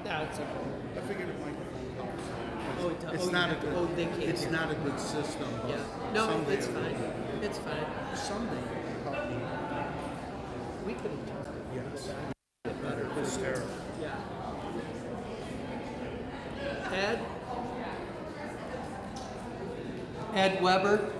Yeah, it's okay. I figured it might help. Oh, it does. It's Oh, not you a have to- good. oh, they can't It's hear. not a good system. But Yeah. No, someday it's it will fine. be. It's fine. Someday it will help me. We could have done Yes. it better. It's terrible. Yeah. Ed? Ed Weber?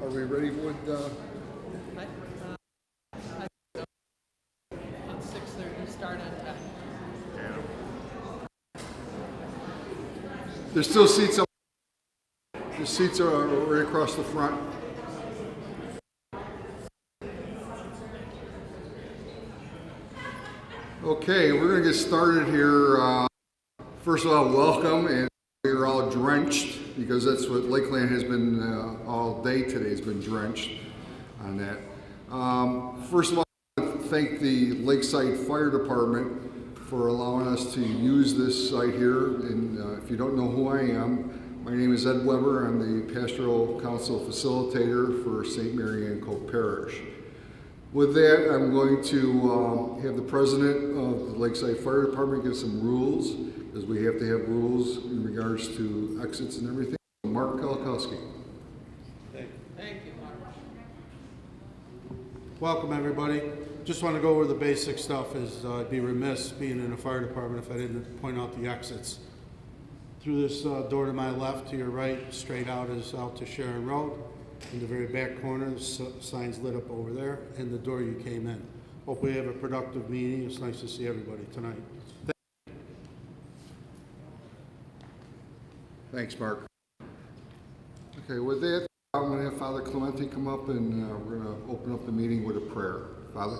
Are we ready with On 6:30, start on time. There's still seats up. The seats are right across the front. Okay, we're going to get started here. First of all, welcome, and we're all drenched because that's what Lakeland has been all day today, has been drenched on that. First of all, I want to thank the Lakeside Fire Department for allowing us to use this site here. And if you don't know who I am, my name is Ed Weber. I'm the Pastoral Council Facilitator for St. Mary Ann Cope Parish. With that, I'm going to have the president of the Lakeside Fire Department give some rules, because we have to have rules in regards to exits and everything. Mark Kalikowski. Thank you, Mark. Welcome, everybody. Just want to go over the basic stuff. I'd be remiss being in the fire department if I didn't point out the exits. Through this door to my left, to your right, straight out is out to Sharon Road. In the very back corner, the sign's lit up over there, and the door you came in. Hope we have a productive meeting. It's nice to see everybody tonight. Thanks, Mark. Okay, with that, I'm going to have Father Clemente come up, and we're going to open up the meeting with a prayer. Father?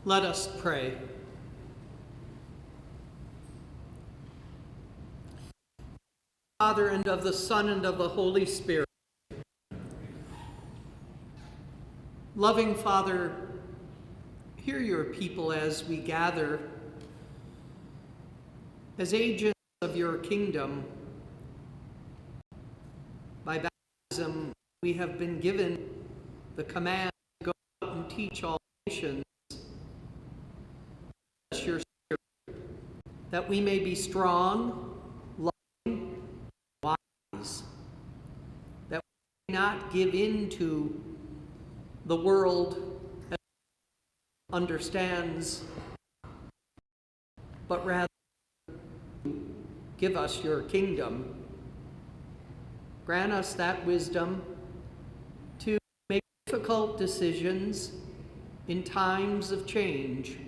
Let us pray. Father, and of the Son, and of the Holy Spirit. Loving Father, hear your people as we gather as agents of your kingdom. By baptism, we have been given the command to go out and teach all nations. Bless your Spirit, that we may be strong, loving, wise, that we may not give in to the world as understands, but rather give us your kingdom. Grant us that wisdom to make difficult decisions in times of change.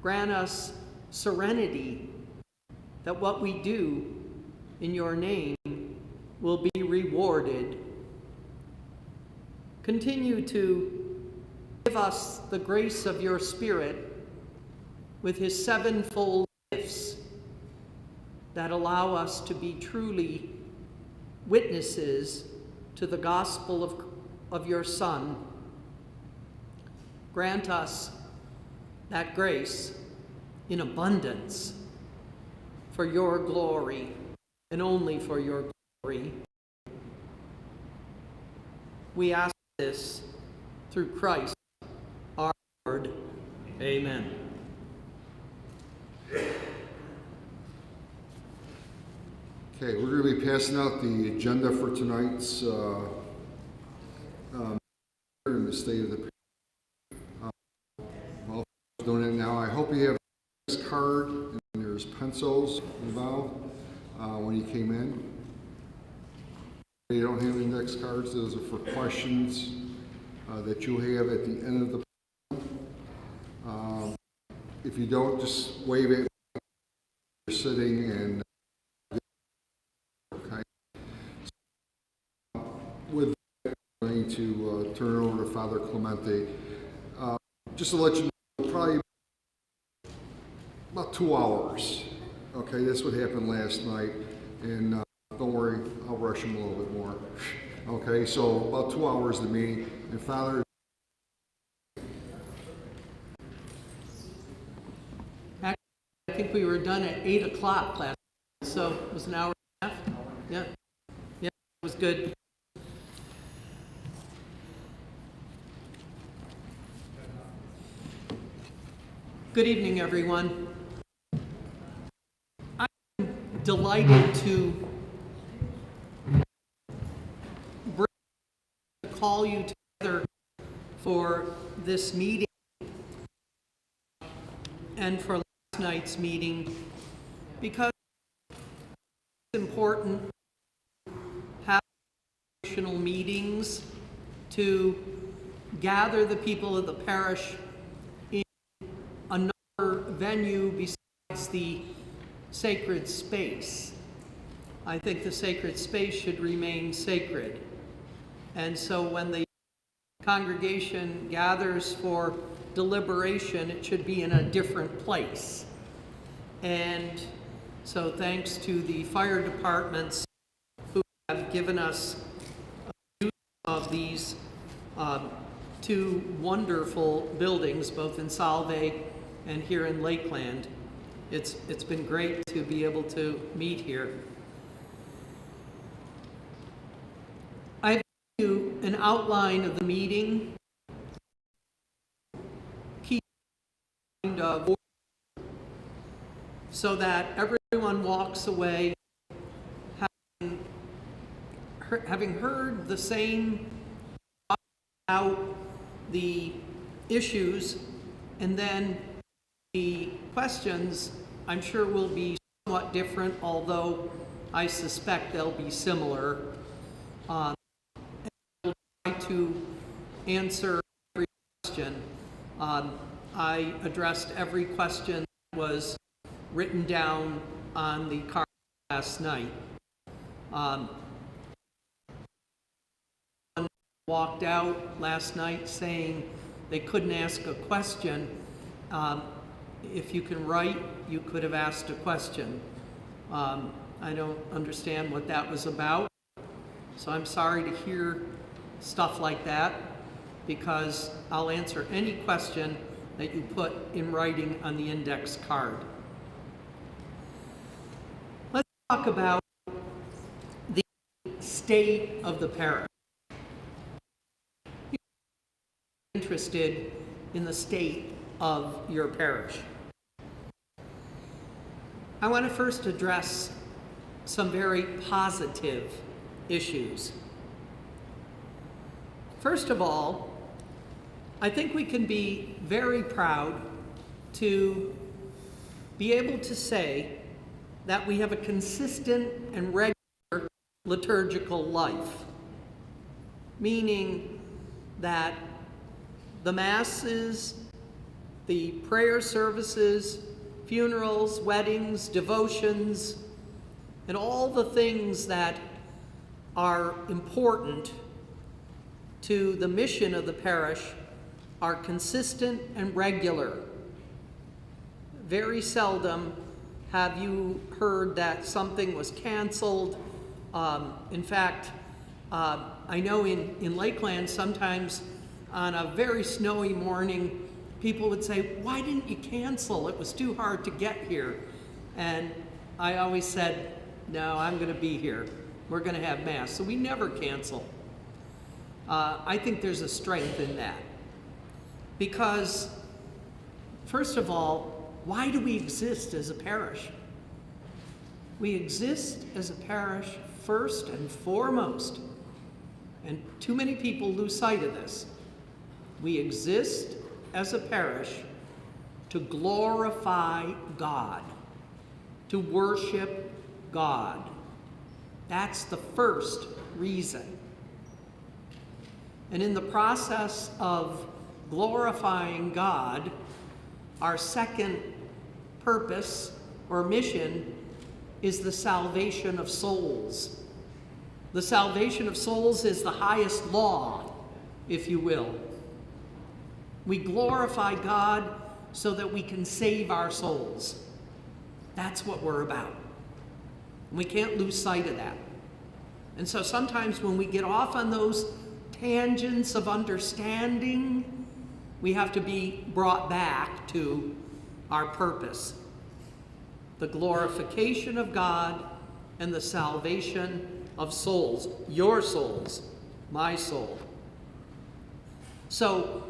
Grant us serenity that what we do in your name will be rewarded. Continue to give us the grace of your Spirit with his sevenfold gifts that allow us to be truly witnesses to the gospel of your Son. Grant us that grace in abundance for your glory and only for your glory. We ask this through Christ our Lord. Amen. Okay, we're going to be passing out the agenda for tonight's in the state of the well, doing it now. I hope you have this card and there's pencils involved when you came in. If you don't have index cards, those are for questions that you have at the end of the if you don't, just wave it. You're sitting and okay. With that, I'm going to turn it over to Father Clemente. Just to let you know, probably about 2 hours. Okay, that's what happened last night, and don't worry, I'll rush him a little bit more. Okay, so about 2 hours of the meeting, and Father. I think we were done at 8 o'clock last night, so it was an hour and a half. Yeah, it was good. Good evening, everyone. I'm delighted to call you together for this meeting and for last night's meeting, because it's important to have congregational meetings to gather the people of the parish in venue besides the sacred space. I think the sacred space should remain sacred. And so when the congregation gathers for deliberation, it should be in a different place. And so thanks to the fire departments who have given us use of these two wonderful buildings, both in Salve and here in Lakeland. It's been great to be able to meet here. I've given you an outline of the meeting. Keep in mind of order so that everyone walks away having heard the same about the issues, and then the questions I'm sure will be somewhat different, although I suspect they'll be similar. And I'll try to answer every question. I addressed every question that was written down on the card last night. Walked out last night saying they couldn't ask a question. If you can write, you could have asked a question. I don't understand what that was about, so I'm sorry to hear stuff like that, because I'll answer any question that you put in writing on the index card. Let's talk about the state of the parish. Interested in the state of your parish. I want to first address some very positive issues. First of all, I think we can be very proud to be able to say that we have a consistent and regular liturgical life, meaning that the masses, the prayer services, funerals, weddings, devotions, and all the things that are important to the mission of the parish are consistent and regular. Very seldom have you heard that something was canceled. In fact, I know in Lakeland sometimes on a very snowy morning, people would say, "Why didn't you cancel? It was too hard to get here." And I always said, "No, I'm going to be here. We're going to have Mass." So we never cancel. I think there's a strength in that. Because, first of all, why do we exist as a parish? We exist as a parish first and foremost, and too many people lose sight of this. We exist as a parish to glorify God, to worship God. That's the first reason. And in the process of glorifying God, our second purpose or mission is the salvation of souls. The salvation of souls is the highest law, if you will. We glorify God so that we can save our souls. That's what we're about. And we can't lose sight of that. And so sometimes when we get off on those tangents of understanding, we have to be brought back to our purpose: the glorification of God and the salvation of souls. Your souls, my soul. So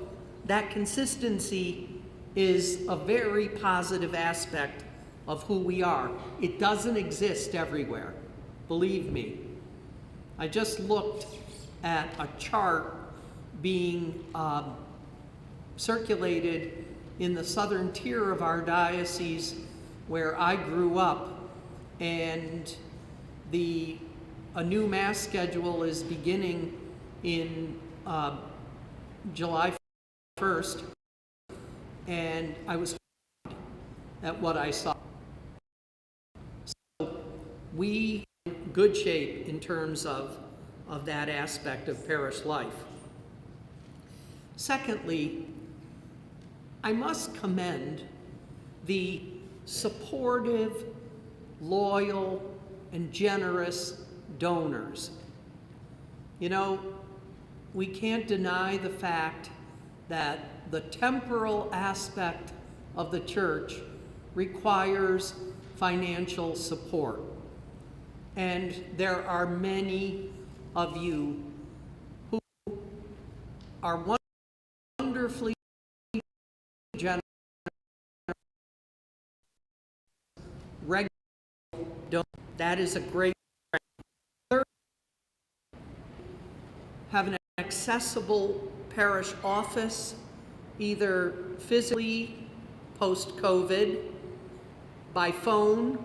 that consistency is a very positive aspect of who we are. It doesn't exist everywhere, believe me. I just looked at a chart being circulated in the southern tier of our diocese where I grew up, and a new Mass schedule is beginning in July 1st, and I was horrified at what I saw. So we are in good shape in terms of that aspect of parish life. Secondly, I must commend the supportive, loyal, and generous donors. You know, we can't deny the fact that the temporal aspect of the church requires financial support. And there are many of you who are wonderfully generous, regular donors. That is a great thing. Third, have an accessible parish office, either physically post-COVID, by phone,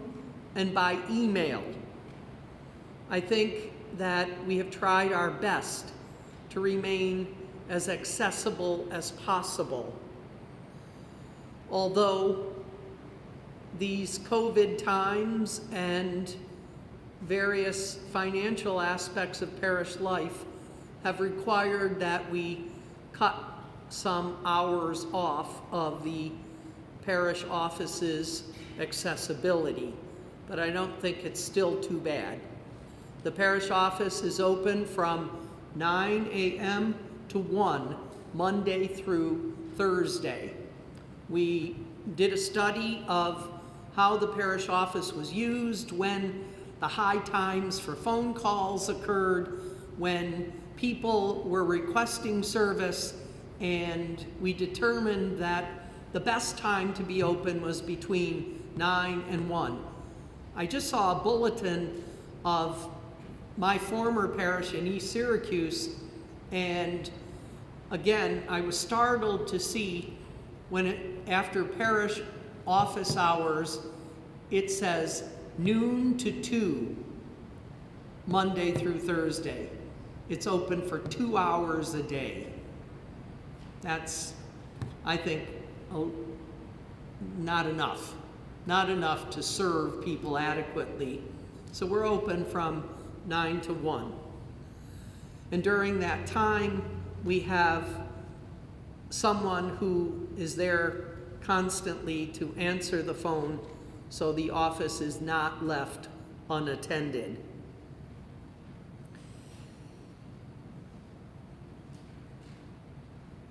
and by email. I think that we have tried our best to remain as accessible as possible. Although these COVID times and various financial aspects of parish life have required that we cut some hours off of the parish office's accessibility, but I don't think it's still too bad. The parish office is open from 9 a.m. to 1, Monday through Thursday. We did a study of how the parish office was used, when the high times for phone calls occurred, when people were requesting service, and we determined that the best time to be open was between 9 and 1. I just saw a bulletin of my former parish in East Syracuse, and again, I was startled to see after parish office hours, it says noon to 2, Monday through Thursday. It's open for 2 hours a day. That's, I think, not enough. Not enough to serve people adequately. So we're open from 9 to 1. And during that time, we have someone who is there constantly to answer the phone, so the office is not left unattended.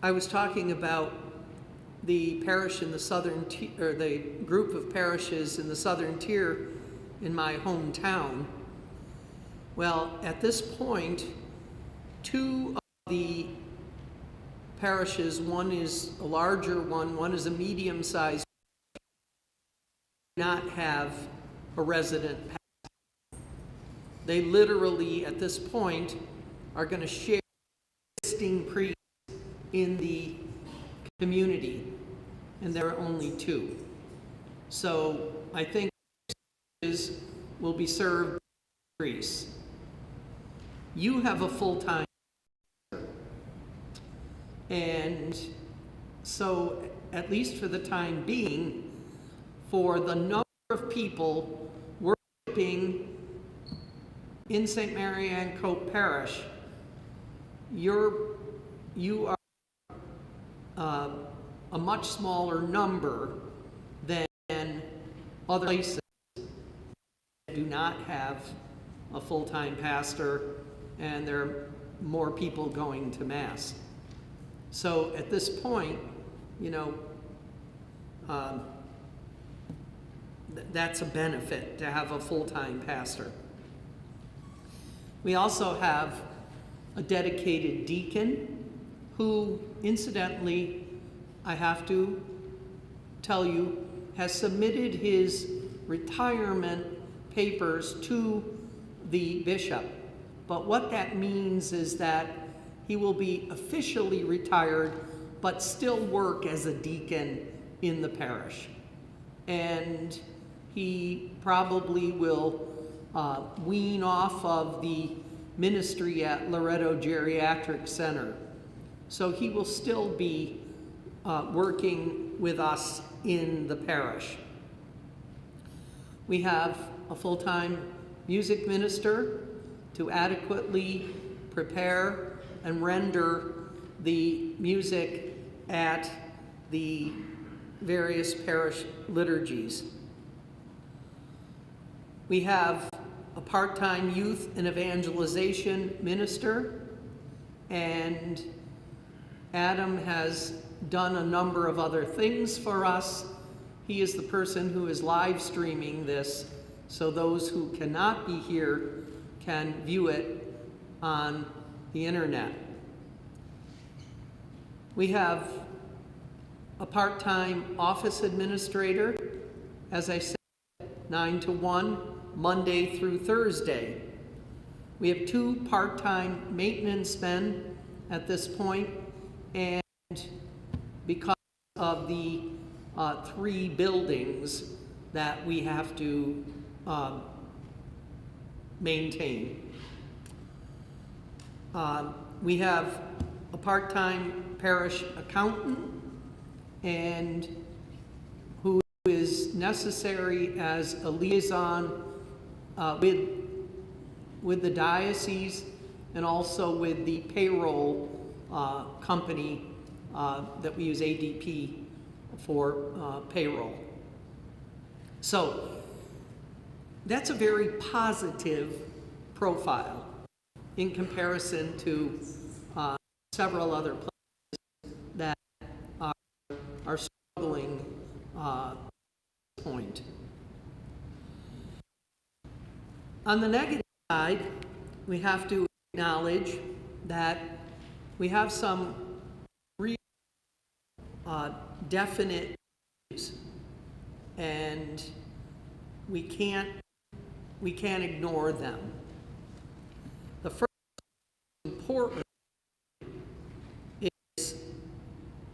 I was talking about the parish in the southern or the group of parishes in the southern tier in my hometown. Well, at this point, 2 of the parishes, one is a larger one is a medium-sized, do not have a resident pastor. They literally, at this point, are going to share existing priests in the community, and there are only 2. So I think will be served by priests. You have a full-time, and so at least for the time being, for the number of people worshiping in St. Mary Ann Cope Parish, you are a much smaller number than other places that do not have a full-time pastor, and there are more people going to Mass. So at this point, you know, that's a benefit to have a full-time pastor. We also have a dedicated deacon who, incidentally, I have to tell you, has submitted his retirement papers to the bishop. But what that means is that he will be officially retired, but still work as a deacon in the parish. And he probably will wean off of the ministry at Loretto Geriatric Center. So he will still be working with us in the parish. We have a full-time music minister to adequately prepare and render the music at the various parish liturgies. We have a part-time youth and evangelization minister, and Adam has done a number of other things for us. He is the person who is live streaming this, so those who cannot be here can view it on the internet. We have a part-time office administrator, as I said, 9 to 1, Monday through Thursday. We have 2 part-time maintenance men at this point, and because of the 3 buildings that we have to maintain. We have a part-time parish accountant, and who is necessary as a liaison with the diocese and also with the payroll company that we use, ADP, for payroll. So that's a very positive profile in comparison to several other places that are struggling at this point. On the negative side, we have to acknowledge that we have some real definite issues, and we can't ignore them. The first important is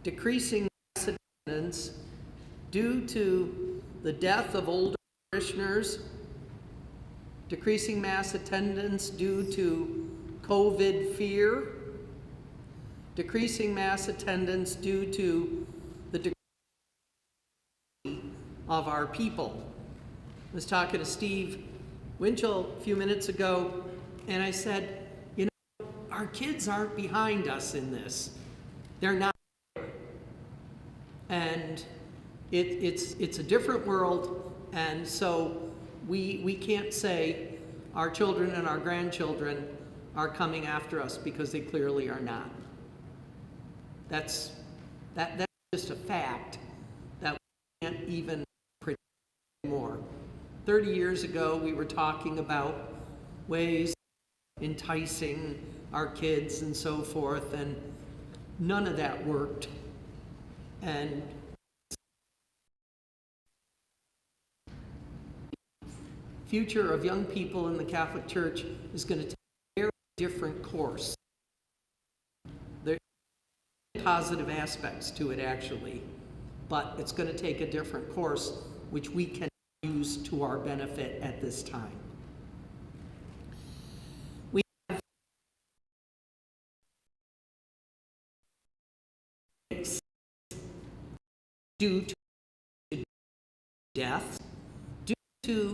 decreasing mass attendance due to the death of older parishioners, decreasing mass attendance due to COVID fear, decreasing mass attendance due to the decline of our people. I was talking to Steve Winchell a few minutes ago, and I said, you know, our kids aren't behind us in this. They're not. And it's a different world, and so we can't say our children and our grandchildren are coming after us, because they clearly are not. That's just a fact that we can't even predict anymore. 30 years ago, we were talking about ways of enticing our kids and so forth, and none of that worked. And the future of young people in the Catholic Church is going to take a very different course. There are positive aspects to it, actually, but it's going to take a different course, which we can use to our benefit at this time. We have due to death, due to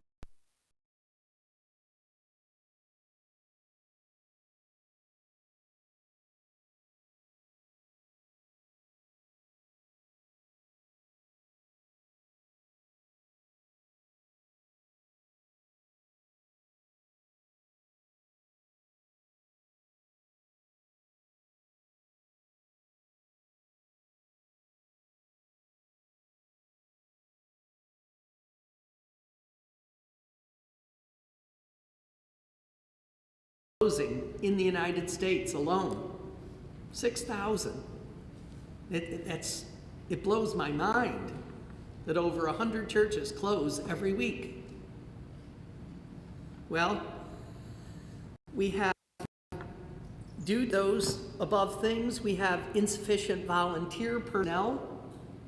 closing in the United States alone, 6,000. It blows my mind that over 100 churches close every week. Well, we have, due to those above things, we have insufficient volunteer personnel.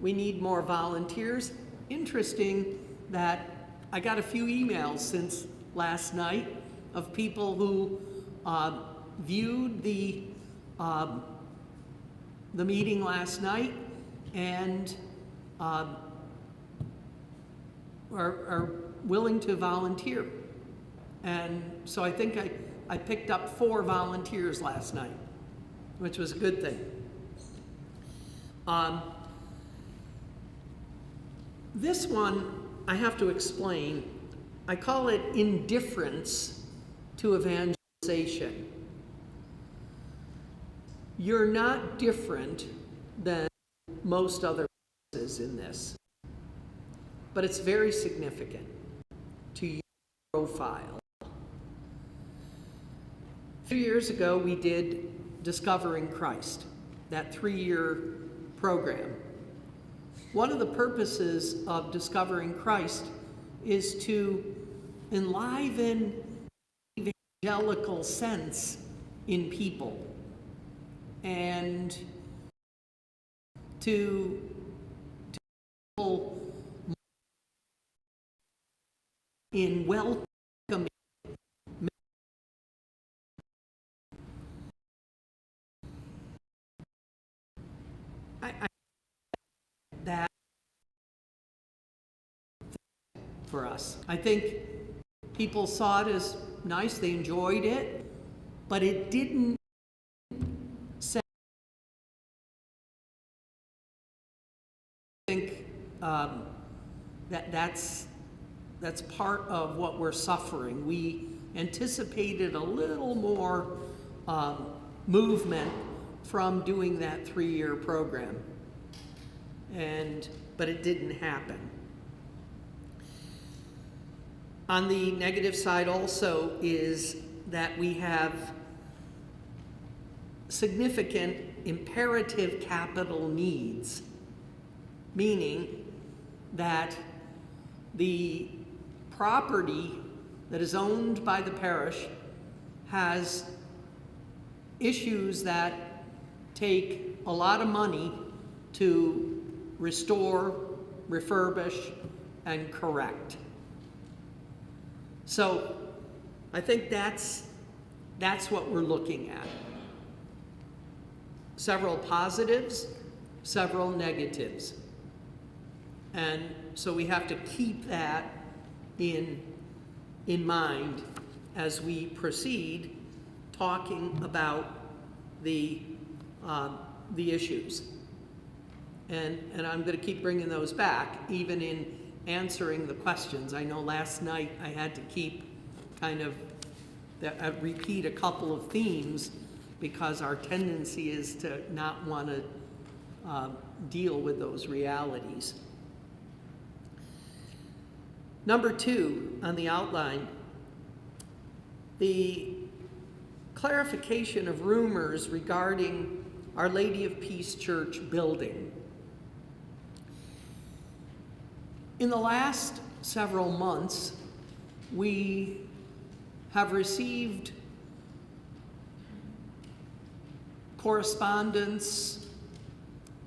We need more volunteers. Interesting that I got a few emails since last night of people who viewed the meeting last night and are willing to volunteer. And so I think I picked up 4 volunteers last night, which was a good thing. This one, I have to explain. I call it indifference to evangelization. You're not different than most other places in this, but it's very significant to your profile. A few years ago, we did Discovering Christ, that 3-year program. One of the purposes of Discovering Christ is to enliven the evangelical sense in people and to people in welcoming that for us. I think people saw it as nice, they enjoyed it, but it didn't say, I think that's part of what we're suffering. We anticipated a little more movement from doing that 3-year program, but it didn't happen. On the negative side also is that we have significant imperative capital needs, meaning that the property that is owned by the parish has issues that take a lot of money to restore, refurbish, and correct. So I think that's what we're looking at. Several positives, several negatives. And so we have to keep that in mind as we proceed talking about the issues. And I'm going to keep bringing those back, even in answering the questions. I know last night I had to keep repeat a couple of themes because our tendency is to not want to deal with those realities. Number 2 on the outline, the clarification of rumors regarding Our Lady of Peace Church building. In the last several months, we have received correspondence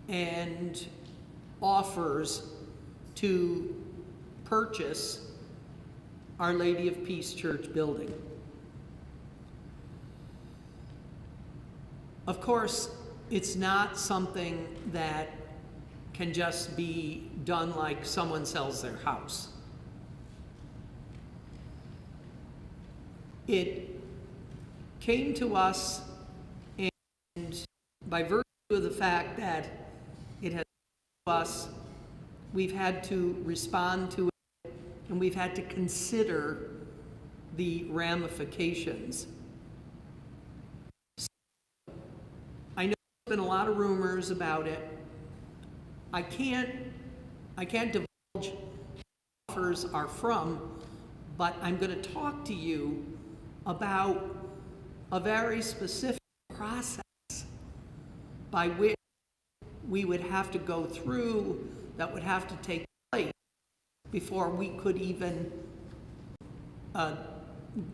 and offers to purchase Our Lady of Peace Church building. Of course, it's not something that can just be done like someone sells their house. It came to us, and by virtue of the fact that it has come to us, we've had to respond to it, and we've had to consider the ramifications. So, I know there's been a lot of rumors about it. I can't divulge what offers are from, but I'm going to talk to you about a very specific process by which we would have to go through, that would have to take place before we could even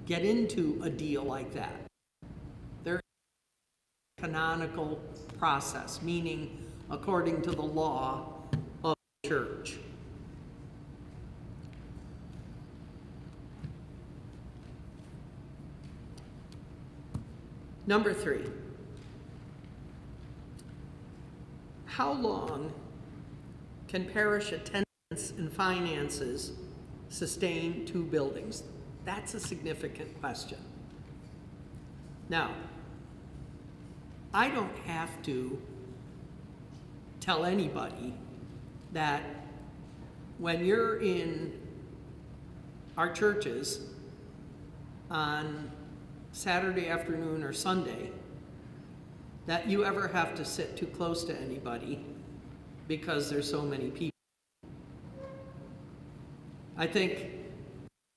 get into a deal like that. There is a canonical process, meaning according to the law of the church. Number 3, how long can parish attendance and finances sustain 2 buildings? That's a significant question. Now, I don't have to tell anybody that when you're in our churches on Saturday afternoon or Sunday, that you ever have to sit too close to anybody because there's so many people. I think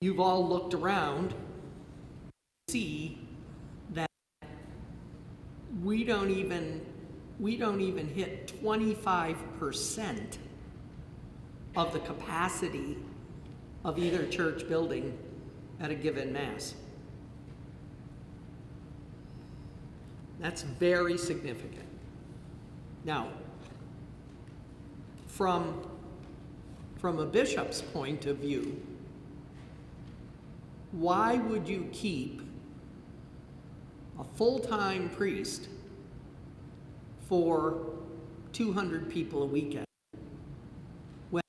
you've all looked around and see that we don't even hit 25% of the capacity of either church building at a given Mass. That's very significant. Now, from a bishop's point of view, why would you keep a full-time priest for 200 people a weekend when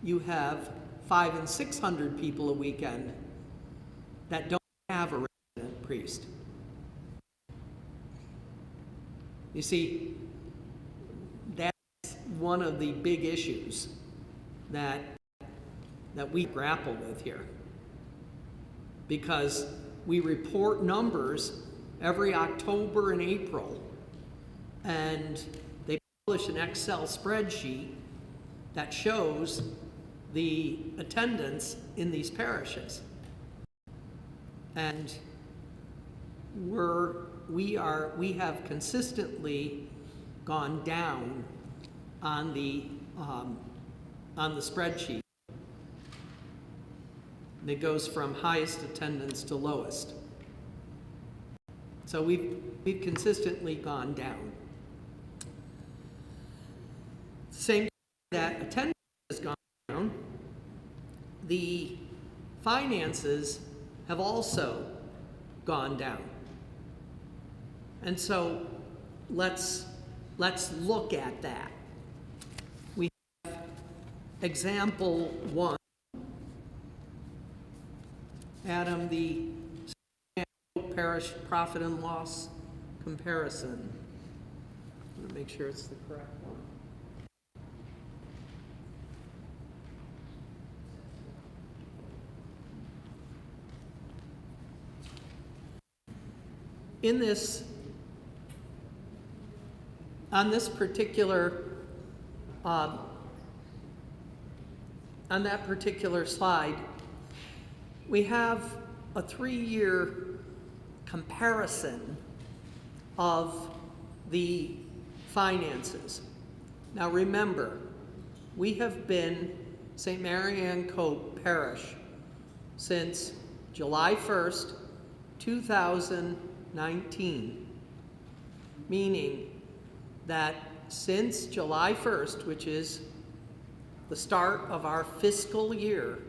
you have 500 and 600 people a weekend that don't have a resident priest? You see, that's one of the big issues that we grapple with here, because we report numbers every October and April, and they publish an Excel spreadsheet that shows the attendance in these parishes. And we have consistently gone down on the spreadsheet. And it goes from highest attendance to lowest. So we've consistently gone down. Same that attendance has gone down, the finances have also gone down. And so let's look at that. We have example 1. Adam, the parish profit and loss comparison. I want to make sure it's the correct one. In this, on this particular, on that particular slide, we have a 3-year comparison of the finances. Now remember, we have been St. Mary Ann Cope Parish since July 1st, 2019, meaning that since July 1st, which is the start of our fiscal year,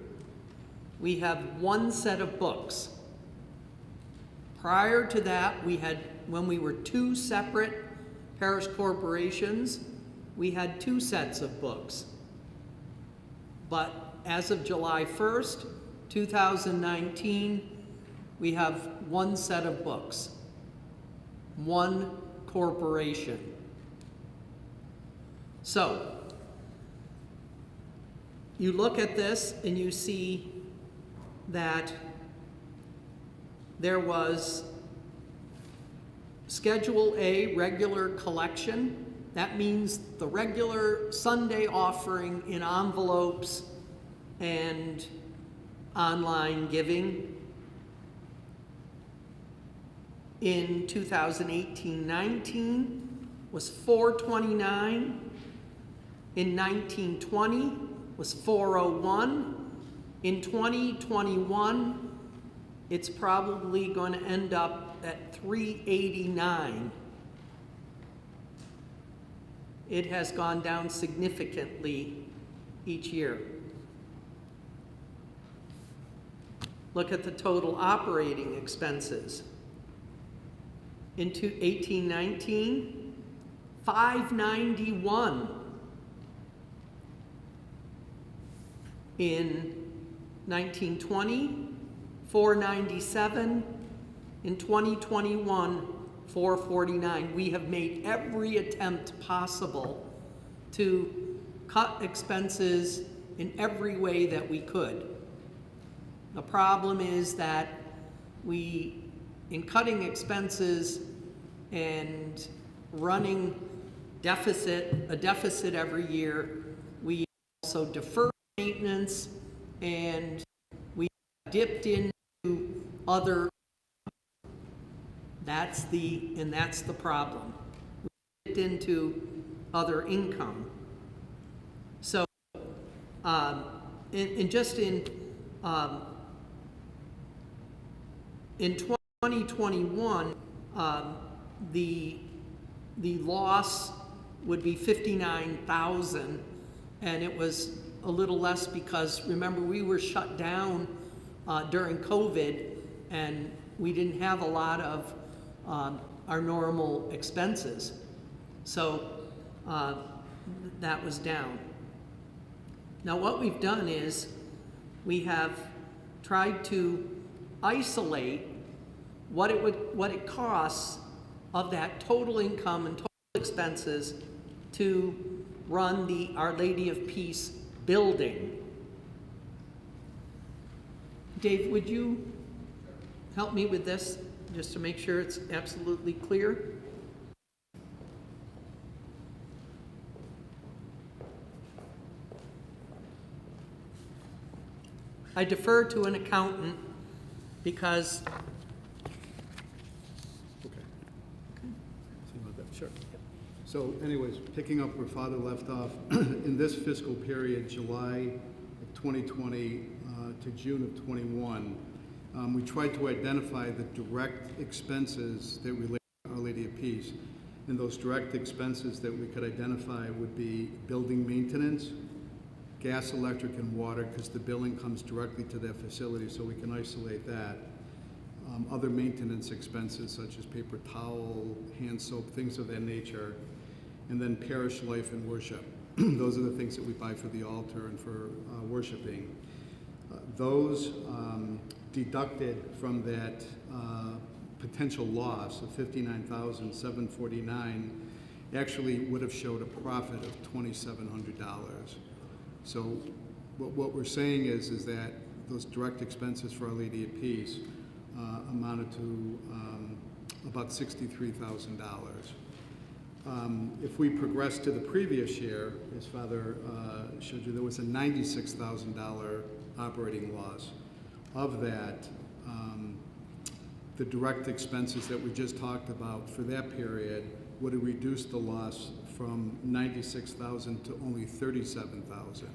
we have 1 set of books. Prior to that, we had, when we were 2 separate parish corporations, we had 2 sets of books. But as of July 1st, 2019, we have 1 set of books, 1 corporation. So, you look at this and you see that there was Schedule A, regular collection. That means the regular Sunday offering in envelopes and online giving. In 2018-19 was $429. In 1920 was $401. In 2021, it's probably going to end up at $389. It has gone down significantly each year. Look at the total operating expenses. In 18-19, $591. In 1920, 497, in 2021, 449. We have made every attempt possible to cut expenses in every way that we could. The problem is that in cutting expenses and running a deficit every year, we also defer maintenance, and we dipped into other. That's the problem. We dipped into other income. So, in 2021, the loss would be $59,000, and it was a little less because, remember, we were shut down during COVID, and we didn't have a lot of our normal expenses. So that was down. Now what we've done is we have tried to isolate what it costs of that total income and total expenses to run the Our Lady of Peace building. Dave, would you help me with this, just to make sure it's absolutely clear? I defer to an accountant because Sure. So anyways, picking up where Father left off, in this fiscal period, July of 2020 to June of 21, we tried to identify the direct expenses that relate to Our Lady of Peace. And those direct expenses that we could identify would be building maintenance, gas, electric, and water, because the billing comes directly to that facility, so we can isolate that. Other maintenance expenses such as paper towel, hand soap, things of that nature, and then parish life and worship. Those are the things that we buy for the altar and for worshiping. Those deducted from that potential loss of $59,749 actually would have showed a profit of $2,700. So what we're saying is that those direct expenses for Our Lady of Peace amounted to about $63,000. If we progress to the previous year, as Father showed you, there was a $96,000 operating loss. Of that, the direct expenses that we just talked about for that period would have reduced the loss from $96,000 to only $37,000.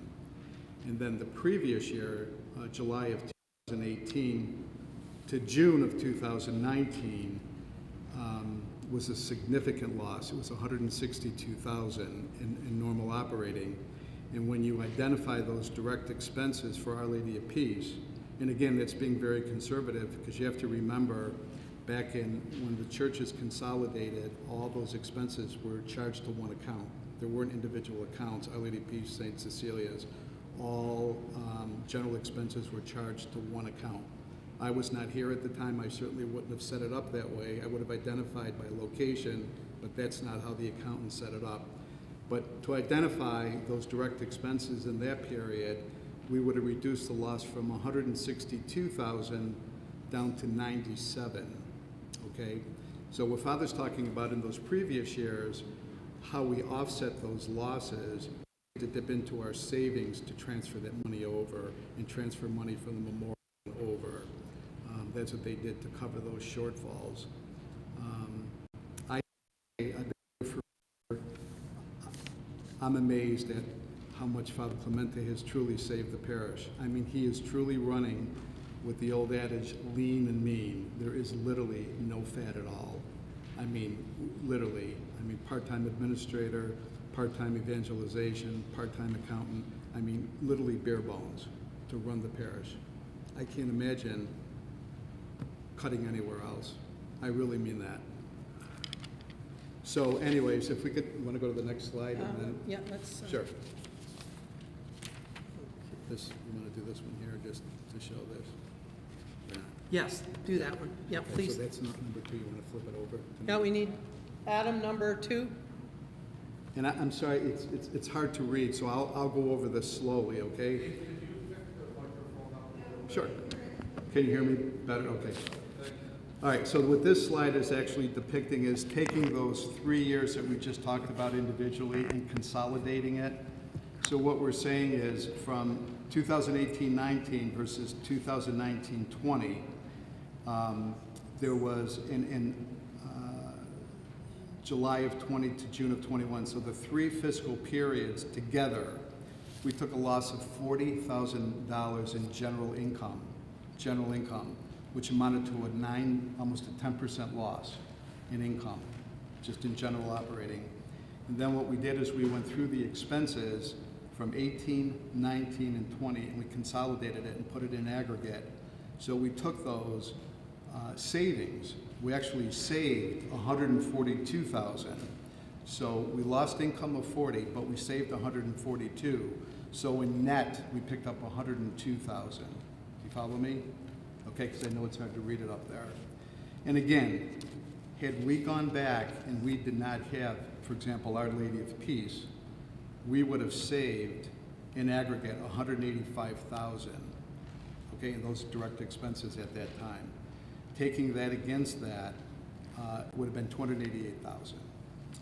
And then the previous year, July of 2018 to June of 2019, was a significant loss. It was $162,000 in normal operating. And when you identify those direct expenses for Our Lady of Peace, and again, that's being very conservative, because you have to remember back in when the churches consolidated, all those expenses were charged to one account. There weren't individual accounts, Our Lady of Peace, St. Cecilia's. All general expenses were charged to one account. I was not here at the time. I certainly wouldn't have set it up that way. I would have identified by location, but that's not how the accountant set it up. But to identify those direct expenses in that period, we would have reduced the loss from $162,000 down to $97,000, okay? So what Father's talking about in those previous years, how we offset those losses, to dip into our savings to transfer that money over and transfer money from the memorial over. That's what they did to cover those shortfalls. I'm amazed at how much Father Clemente has truly saved the parish. I mean, he is truly running with the old adage, lean and mean. There is literally no fat at all. I mean, literally. I mean, part-time administrator, part-time evangelization, part-time accountant. I mean, literally bare bones to run the parish. I can't imagine cutting anywhere else. I really mean that. So anyways, if we could, you want to go to the next slide? And then, yeah, let's. sure. This, you want to do this one here just to show this? Or not? Yes, do that one. Yep, Okay, please. So that's not number 2. You want to flip it over? to Now me? we need Adam number 2. And I'm sorry, it's hard to read, so I'll go over this slowly, okay? Sure. Can you hear me better? Okay. All right, so what this slide is actually depicting is taking those 3 years that we just talked about individually and consolidating it. So what we're saying is from 2018-19 versus 2019-20, there was in July of 20 to June of 21, so the 3 fiscal periods together, we took a loss of $40,000 in general income, which amounted to almost a 10% loss in income, just in general operating. And then what we did is we went through the expenses from 18, 19, and 20, and we consolidated it and put it in aggregate. So we took those savings. We actually saved $142,000. So we lost income of 40, but we saved 142. So in net, we picked up 102,000. You follow me? Okay, because I know it's hard to read it up there. And again, had we gone back and we did not have, for example, Our Lady of Peace, we would have saved in aggregate 185,000. Okay, and those direct expenses at that time. Taking that against that would have been 288,000.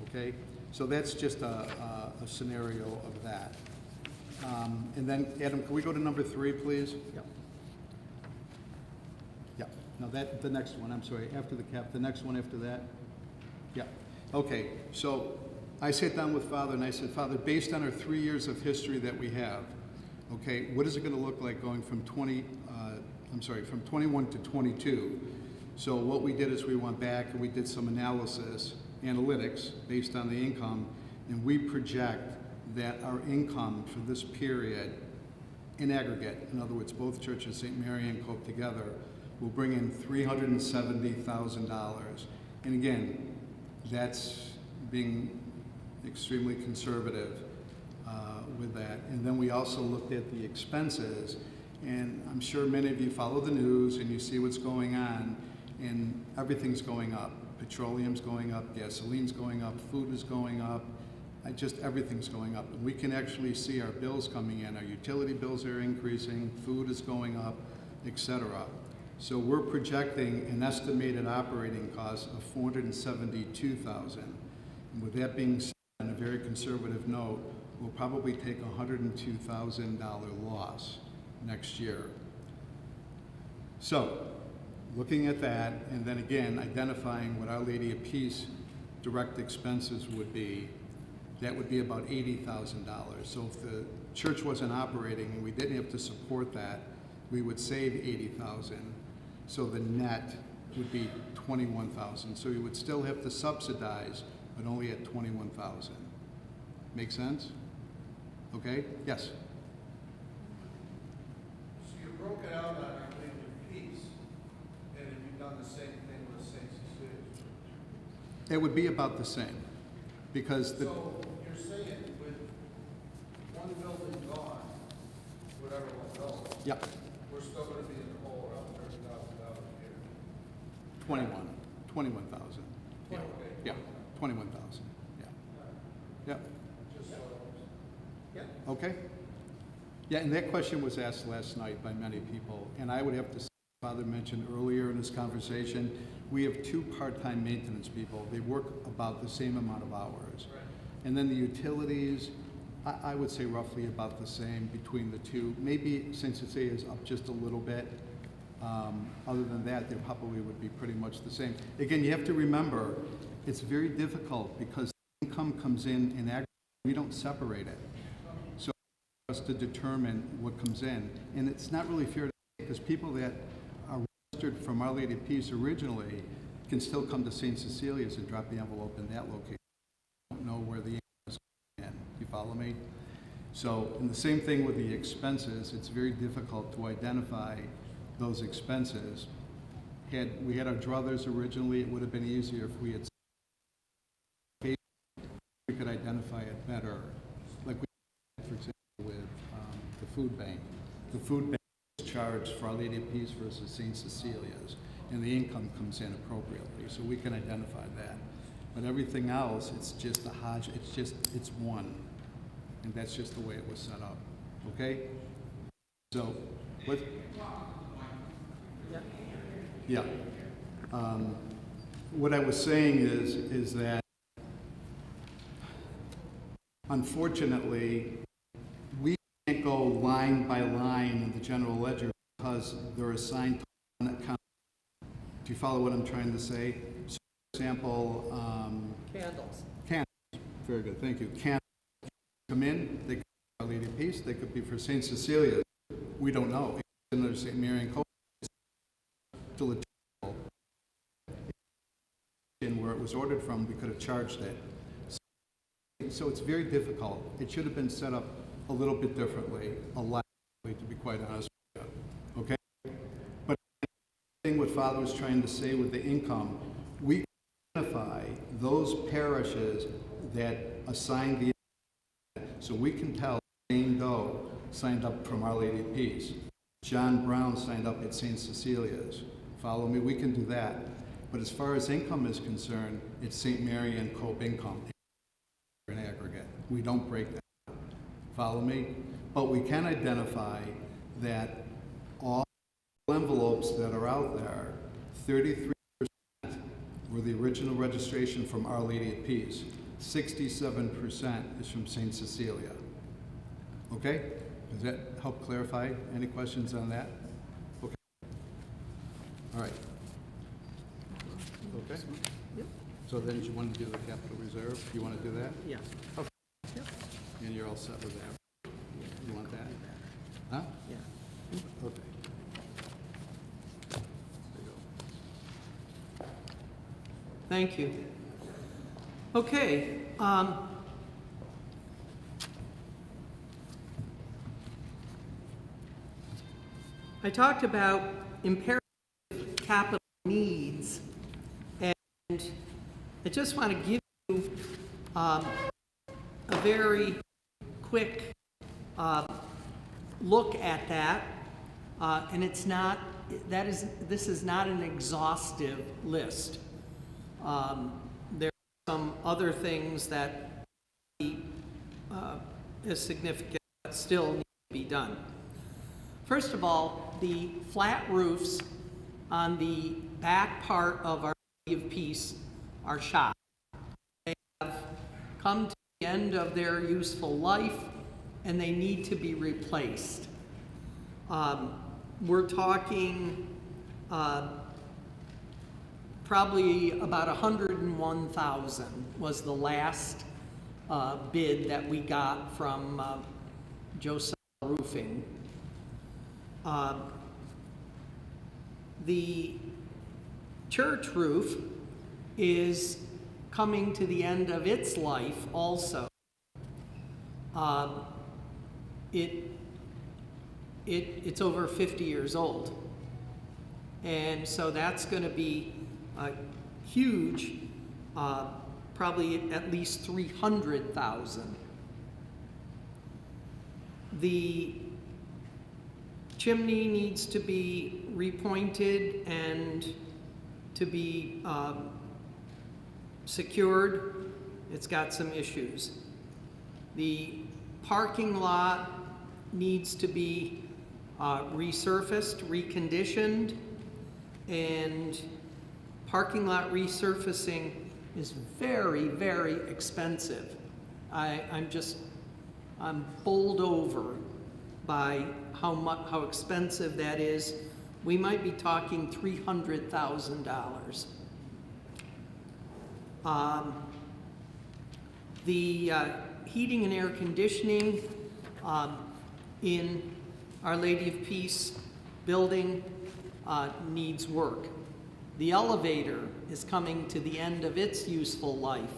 Okay, so that's just a scenario of that. And then, Adam, can we go to number 3, please? Yep. Yeah. No, the next one. I'm sorry. After the cap, the next one after that. Yeah. Okay. So I sat down with Father and I said, Father, based on our 3 years of history that we have, okay, what is it going to look like going from from 21 to 22? So what we did is we went back and we did some analytics based on the income, and we project that our income for this period in aggregate, in other words, both churches, St. Mary and Cope together, will bring in $370,000. And again, that's being extremely conservative with that. And then we also looked at the expenses, and I'm sure many of you follow the news and you see what's going on, and everything's going up. Petroleum's going up, gasoline's going up, food is going up, just everything's going up. And we can actually see our bills coming in. Our utility bills are increasing, food is going up, etc. So we're projecting an estimated operating cost of $472,000. And with that being said, on a very conservative note, we'll probably take a $102,000 loss next year. So, looking at that, and then again, identifying what Our Lady of Peace direct expenses would be, that would be about $80,000. So if the church wasn't operating and we didn't have to support that, we would save $80,000. So the net would be $21,000. So you would still have to subsidize, but only at $21,000. Make sense? Okay? Yes? So you broke it out on Our Lady of Peace, and have you done the same thing with St. Cecilia's Church? It would be about the same, because the... So you're saying with one building gone, whatever one goes, Yeah, we're still going to be in the hole around $30,000 a year? 21,000. Yeah, Okay. yeah, 21,000. Yeah, yeah. Just so yeah. Okay. Yeah, and that question was asked last night by many people, and I would have to say, Father mentioned earlier in this conversation, we have 2 part-time maintenance people. They work about the same amount of hours. Right. And then the utilities, I would say roughly about the same between the 2. Maybe St. Cecilia is up just a little bit. Other than that, they probably would be pretty much the same. Again, you have to remember, it's very difficult because income comes in aggregate. We don't separate it. So for us to determine what comes in. And it's not really fair to say, because people that are registered from Our Lady of Peace originally can still come to St. Cecilia's and drop the envelope in that location. They don't know where the income is coming in. You follow me? So, and the same thing with the expenses. It's very difficult to identify those expenses. Had we had our druthers originally, it would have been easier if we had we could identify it better, like we did, for example, with the food bank. the food bank is charged for Our Lady of Peace versus St. Cecilia's, and the income comes in appropriately, so we can identify that. But everything else, it's just a hodge, it's one, and that's just the way it was set up, okay? So, what? Yeah. What I was saying is that unfortunately, we can't go line by line in the general ledger because they're assigned to one account. Do you follow what I'm trying to say? So, for example, Candles. candles. Very good, thank you. Candles come in, they could be Our Lady of Peace, they could be for St. Cecilia. We don't know. It's another St. Mary and Co. To the table. Where it was ordered from, we could have charged it. So it's very difficult. It should have been set up a little bit differently, a lot differently, to be quite honest with you. Okay? But I think what Father was trying to say with the income, we can identify those parishes that assign the income, so we can tell Jane Doe signed up from Our Lady of Peace. John Brown signed up at St. Cecilia's. Follow me? We can do that. But as far as income is concerned, it's St. Mary and Cope income in aggregate. We don't break that. Follow me? But we can identify that all envelopes that are out there, 33% were the original registration from Our Lady of Peace. 67% is from St. Cecilia. Okay? Does that help clarify? Any questions on that? Okay. All right. Okay? Yep. So then you want to do the capital reserve? You want to do that? Yeah. Okay. Yep. And you're all set with that? You want that? Huh? Yeah. Okay. There you go. Thank you. Okay. I talked about imperative capital needs, and I just want to give you a very quick look at that, and it's not, this is not an exhaustive list. There are some other things that is significant that still need to be done. First of all, the flat roofs on the back part of Our Lady of Peace are shot. They have come to the end of their useful life, and they need to be replaced. We're talking probably about 101,000 was the last bid that we got from Josiah Roofing. The church roof is coming to the end of its life also. It's over 50 years old. And so that's going to be a huge, probably at least 300,000. The chimney needs to be repointed and to be secured. It's got some issues. The parking lot needs to be resurfaced, reconditioned, and parking lot resurfacing is very, very expensive. I'm bowled over by how expensive that is. We might be talking $300,000. The heating and air conditioning in Our Lady of Peace building needs work. The elevator is coming to the end of its useful life,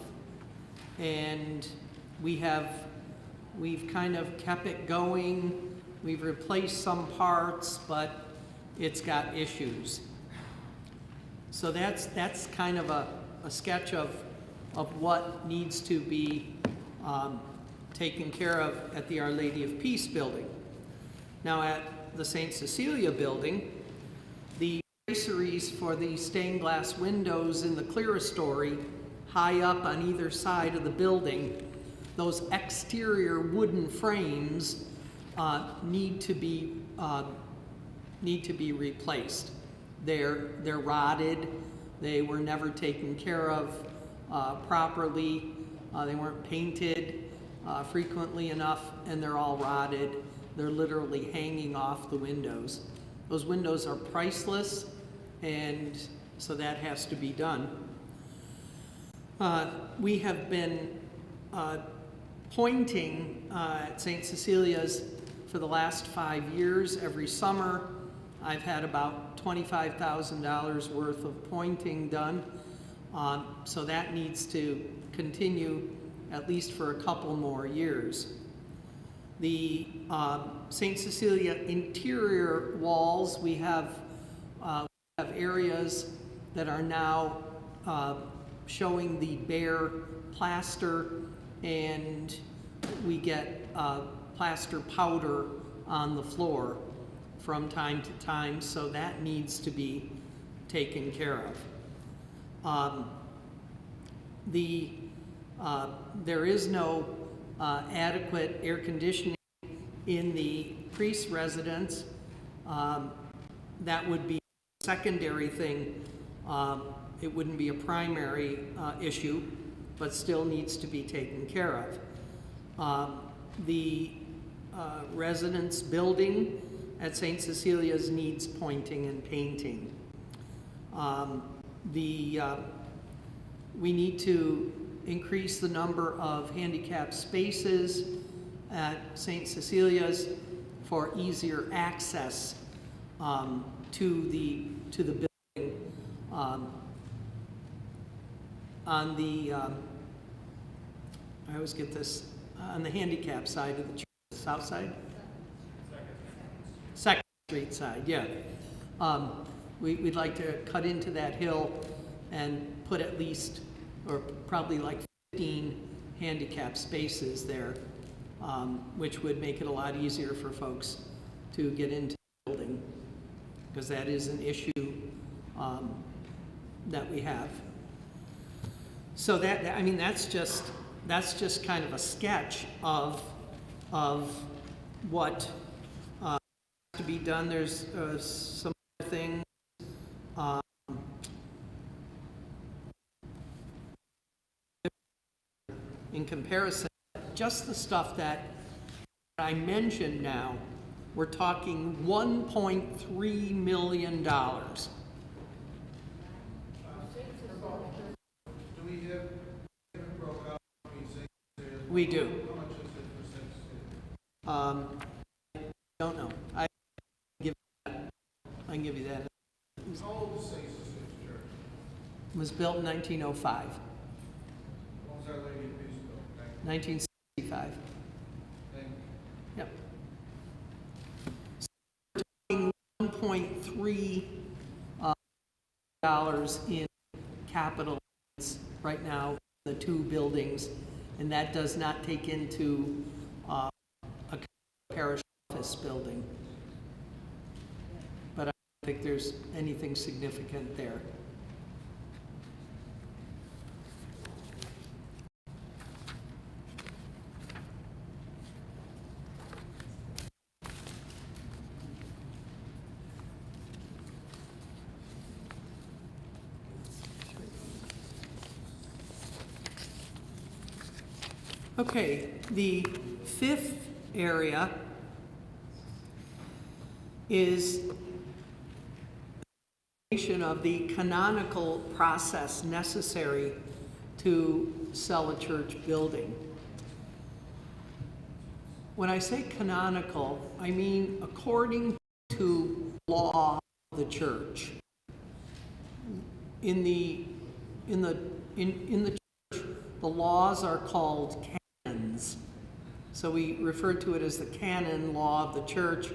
and we've kind of kept it going. We've replaced some parts, but it's got issues. So that's kind of a sketch of what needs to be taken care of at the Our Lady of Peace building. Now at the St. Cecilia building, the traceries for the stained glass windows in the clerestory high up on either side of the building, those exterior wooden frames need to be replaced. They're rotted. They were never taken care of properly. They weren't painted frequently enough, and they're all rotted. They're literally hanging off the windows. Those windows are priceless, and so that has to be done. We have been pointing at St. Cecilia's for the last 5 years. Every summer, I've had about $25,000 worth of pointing done. So that needs to continue at least for a couple more years. The St. Cecilia interior walls, we have areas that are now showing the bare plaster, and we get plaster powder on the floor from time to time, so that needs to be taken care of. There is no adequate air conditioning in the priest's residence. That would be a secondary thing. It wouldn't be a primary issue, but still needs to be taken care of. The residence building at St. Cecilia's needs pointing and painting. We need to increase the number of handicap spaces at St. Cecilia's for easier access to the building. On the, I always get this, on the handicap side of the church, south side? Second Street side, yeah. We'd like to cut into that hill and put at least, or probably like 15 handicap spaces there, which would make it a lot easier for folks to get into the building, because that is an issue that we have. So that, I mean, that's just kind of a sketch of what has to be done. There's some other things. In comparison, just the stuff that I mentioned now, we're talking $1.3 million. We do. I don't know. I can give you that. How old is St. Cecilia's Church? It was built in 1905. When was Our Lady of Peace built? 1965. Thank you. Yep. So we're talking $1.3 dollars in capital right now, the two buildings, and that does not take into a parish office building. But I don't think there's anything significant there. Okay, the fifth area is of the canonical process necessary to sell a church building. When I say canonical, I mean according to law of the church. In the church, the laws are called canons. So we refer to it as the canon law of the church,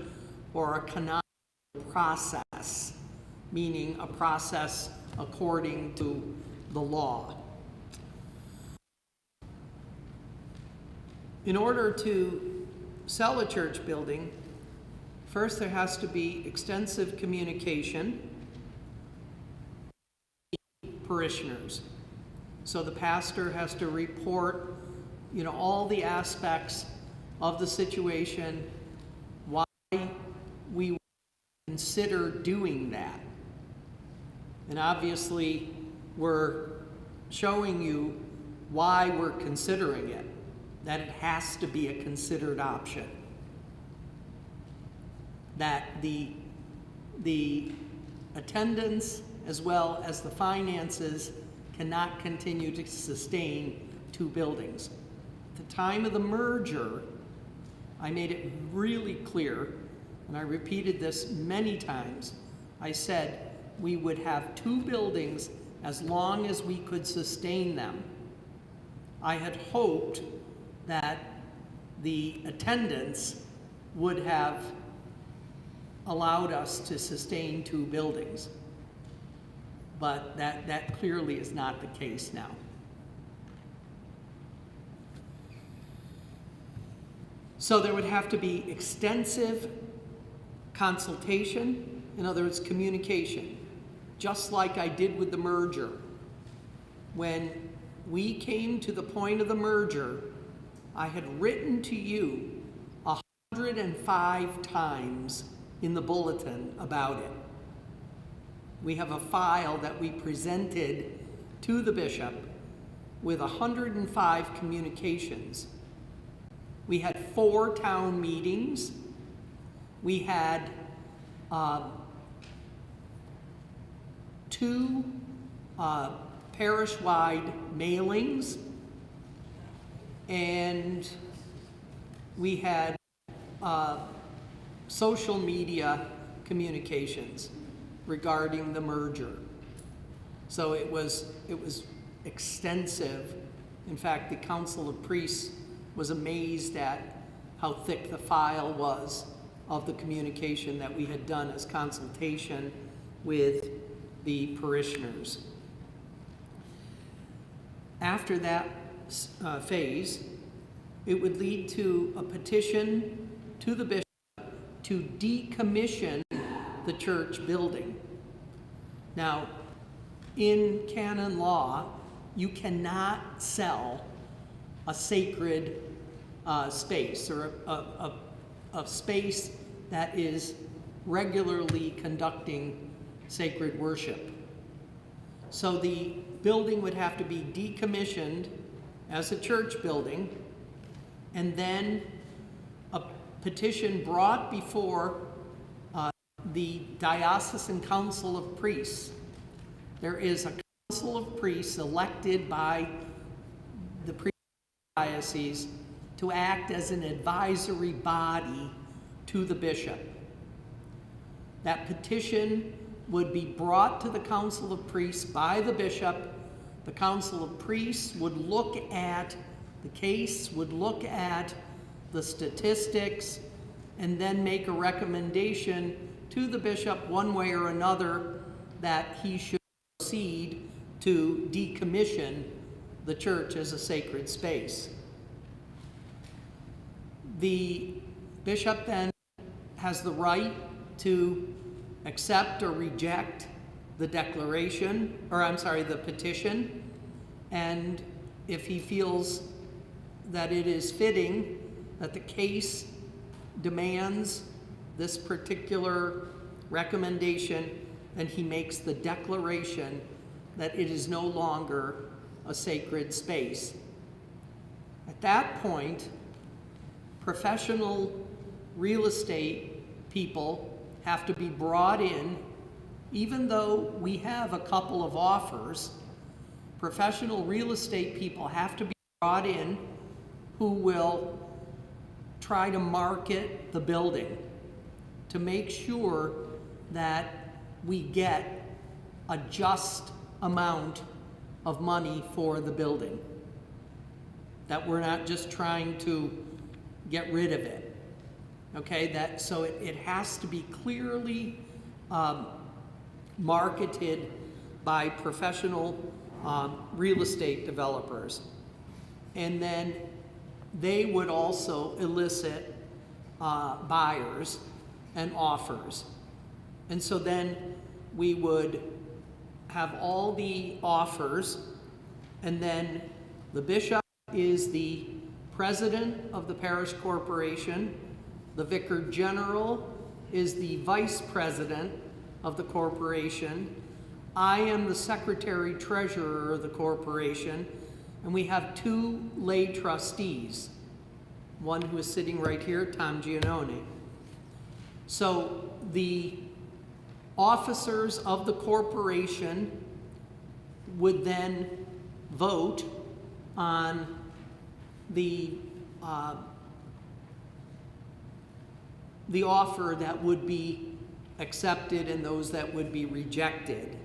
or a canonical process, meaning a process according to the law. In order to sell a church building, First, there has to be extensive communication with parishioners. So the pastor has to report, all the aspects of the situation, why we would consider doing that. And obviously, we're showing you why we're considering it, that it has to be a considered option. That the attendance as well as the finances cannot continue to sustain two buildings. At the time of the merger, I made it really clear, and I repeated this many times. I said we would have two buildings as long as we could sustain them. I had hoped that the attendance would have allowed us to sustain two buildings. But that clearly is not the case now. So there would have to be extensive consultation, in other words, communication, just like I did with the merger. When we came to the point of the merger, I had written to you 105 times in the bulletin about it. We have a file that we presented to the bishop with 105 communications. We had 4 town meetings. We had 2 parish-wide mailings, and we had social media communications regarding the merger. So it was extensive. In fact, the Council of Priests was amazed at how thick the file was of the communication that we had done as consultation with the parishioners. After that phase, it would lead to a petition to the bishop to decommission the church building. Now, in canon law, you cannot sell a sacred space or a space that is regularly conducting sacred worship. So the building would have to be decommissioned as a church building, and then a petition brought before the Diocesan Council of Priests. There is a Council of Priests elected by the diocese to act as an advisory body to the bishop. That petition would be brought to the Council of Priests by the bishop. The Council of Priests would look at the case, would look at the statistics, and then make a recommendation to the bishop one way or another that he should proceed to decommission the church as a sacred space. The bishop then has the right to accept or reject the declaration, the petition, and if he feels that it is fitting, that the case demands this particular recommendation, then he makes the declaration that it is no longer a sacred space. At that point, professional real estate people have to be brought in. Even though we have a couple of offers, professional real estate people have to be brought in who will try to market the building to make sure that we get a just amount of money for the building, that we're not just trying to get rid of it. Okay, so it has to be clearly marketed by professional real estate developers. And then they would also elicit buyers and offers. And so then we would have all the offers, and then the bishop is the president of the parish corporation, the vicar general is the vice president of the corporation, I am the secretary treasurer of the corporation, and we have 2 lay trustees, one who is sitting right here, Tom Giannone. So the officers of the corporation would then vote on the offer that would be accepted and those that would be rejected.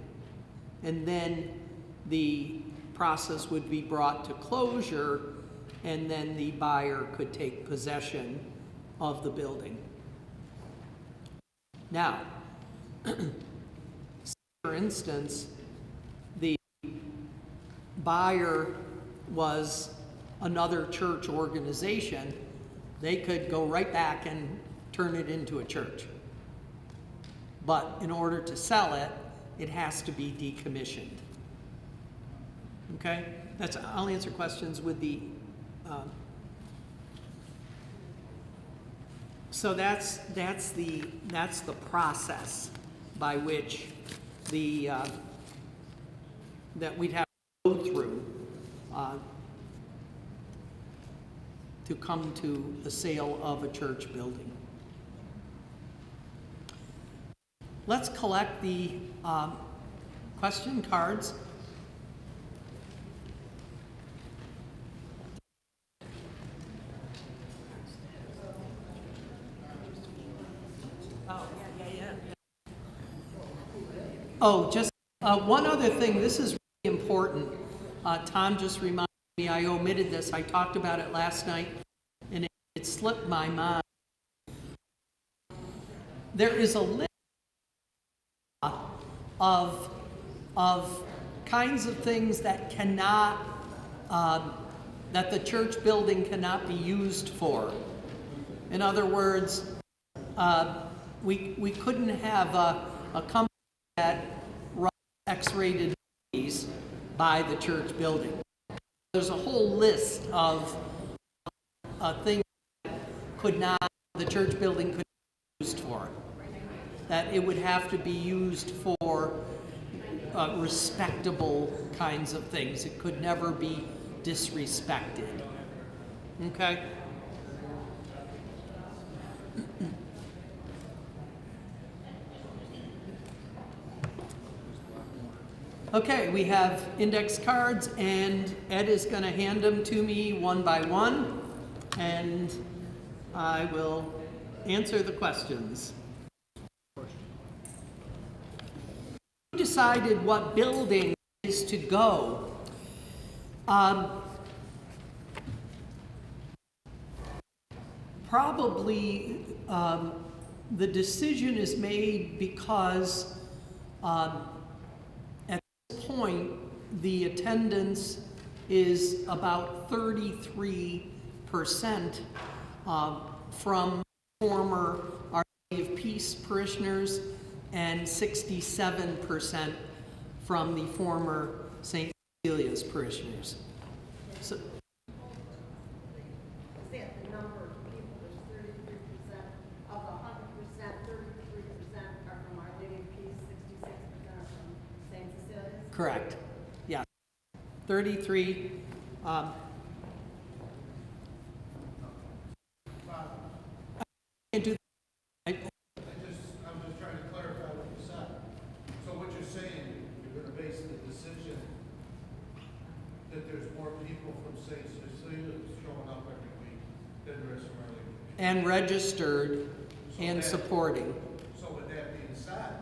And then the process would be brought to closure, and then the buyer could take possession of the building. Now, for instance, the buyer was another church organization, they could go right back and turn it into a church. But in order to sell it, it has to be decommissioned. Okay? I'll answer questions with the, so that's the process by which that we'd have to go through to come to the sale of a church building. Let's collect the question cards. Oh, just one other thing. This is really important. Tom just reminded me, I omitted this. I talked about it last night, and it slipped my mind. There is a list of kinds of things that cannot, that the church building cannot be used for. In other words, we couldn't have a company that runs X-rated movies by the church building. There's a whole list of things that the church building could be used for. That it would have to be used for respectable kinds of things. It could never be disrespected. Okay? Okay, we have index cards, and Ed is going to hand them to me one by one, and I will answer the questions. Who decided what building is to go? Probably the decision is made because at this point the attendance is about 33% from former Our Lady of Peace parishioners and 67% from the former St. Cecilia's parishioners. So, The number of people is 33% of the 100%, 33% are from Our Lady of Peace, 66% are from St. Cecilia's. correct. Yeah. 33. Can't do I'm just trying to clarify what you said. So what you're saying, you're gonna base the decision that there's more people from St. Cecilia showing up every week than there is from Our Lady of Peace. and registered So and that- supporting. So with that being said,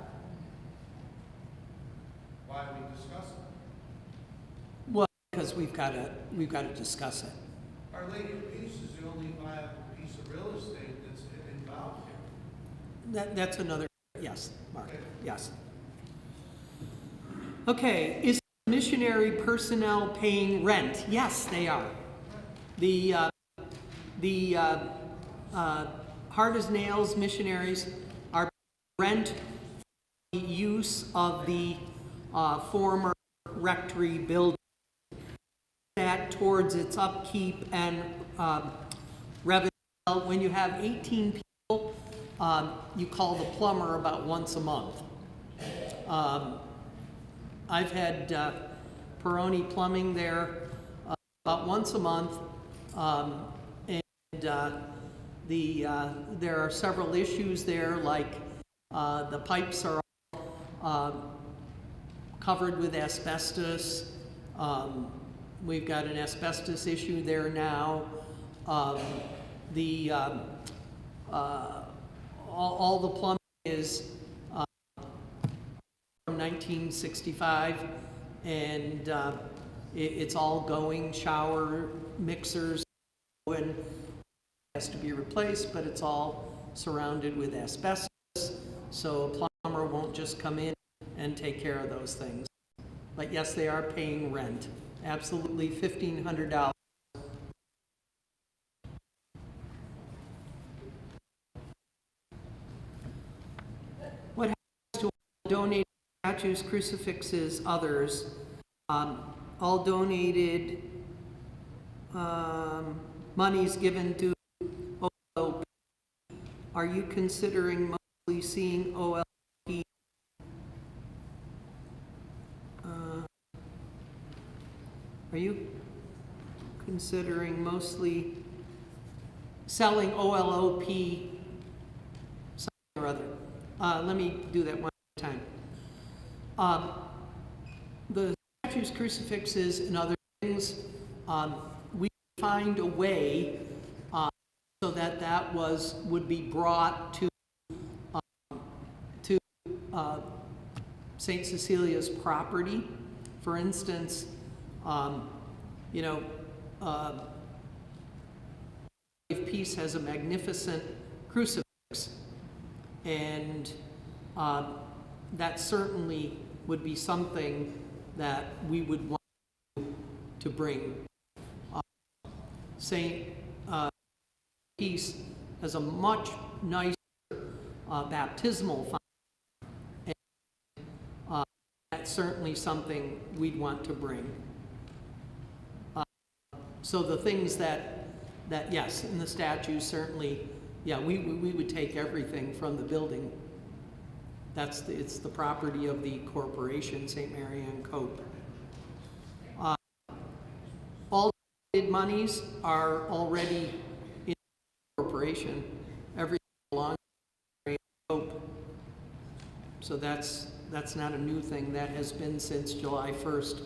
why are we discussing it? Well, because we've got to discuss it. Our Lady of Peace is the only viable piece of real estate that's involved here. That's another, yes, Mark, Okay. yes. Okay, is missionary personnel paying rent? Yes, they are. The Hard as Nails missionaries rent the use of the former rectory building, that towards its upkeep and revenue. When you have 18 people, you call the plumber about once a month. I've had Peroni Plumbing there about once a month, and there are several issues there, like the pipes are all covered with asbestos. We've got an asbestos issue there now. All the plumbing is from 1965, and it's all going, shower, mixers, and has to be replaced, but it's all surrounded with asbestos, so a plumber won't just come in and take care of those things. But yes, they are paying rent, absolutely $1,500. What happens to donated statues, crucifixes, others? All donated monies given to OLP. Are you considering mostly seeing OLP? Are you considering mostly selling OLOP something or other? Let me do that one time. The statues, crucifixes, and other things, we find a way so that that would be brought to St. Cecilia's property. For instance, Peace has a magnificent crucifix, and that certainly would be something that we would want to bring. St. Peace has a much nicer baptismal font, and that's certainly something we'd want to bring. So the things that yes, in the statues, certainly, yeah, we would take everything from the building. It's the property of the corporation, St. Mary Ann Cope. All donated monies are already in the corporation. Everything belongs to Mary Ann Cope. So that's not a new thing. That has been since July 1st.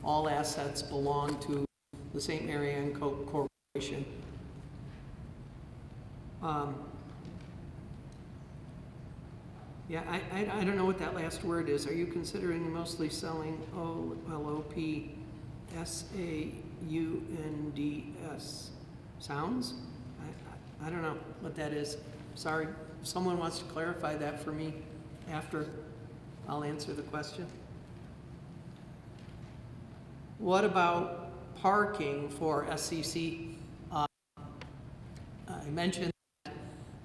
All assets belong to the St. Mary Ann Cope Corporation. Yeah, I don't know what that last word is. Are you considering mostly selling OLOP SAUNDS? Sounds? I don't know what that is. Sorry. If someone wants to clarify that for me after, I'll answer the question. What about parking for SCC? I mentioned that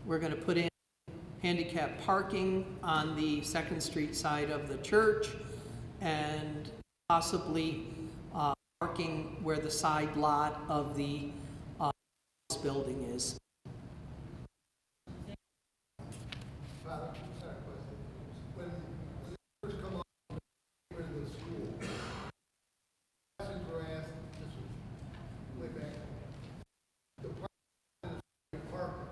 we're going to put in handicap parking on the 2nd Street side of the church, and possibly parking where the side lot of the building is. Father, I have a question. When the first come on to the school, questions were asked, this was way back, the parking,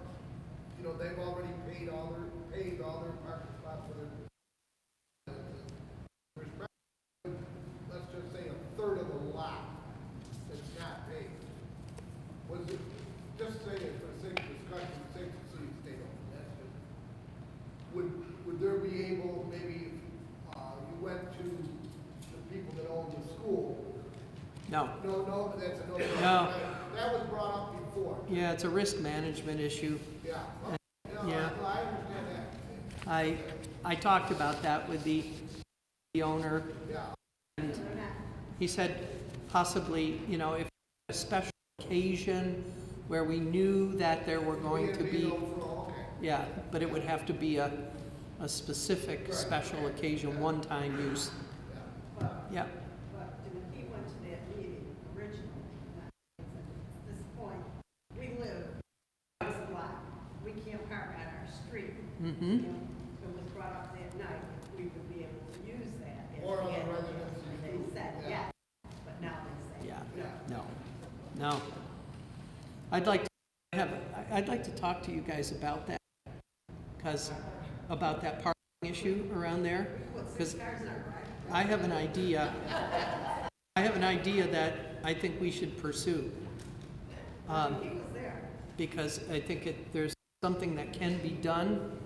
they've already paid all their parking spots for their, there's probably, let's just say, a third of the lot that's not paid. Was it, just say it for the sake of discussion, sake of so you stay open, that's it. Would there be able, maybe, you went to the people that own the school? No. No, that's another. No. That was brought up before. Yeah, it's a risk management issue. Yeah. Yeah. I understand that. I talked about that with the owner. Yeah. And he said possibly, if a special occasion where we knew that there were going to be, Okay. yeah, but it would have to be a a specific special occasion, one-time use. Yeah. But when he went to that meeting originally, at this point, we live on this block. We can't park on our street. Mm-hmm. You know, it was brought up that night, if we would be able to use that. if Or on we the had- residence They too. said Yeah. yes, but now they say Yeah. no. No. I'd like to talk to you guys about that, about that parking issue around there, because I have an idea. I have an idea that I think we should pursue. He was there. Because I think there's something that can be done.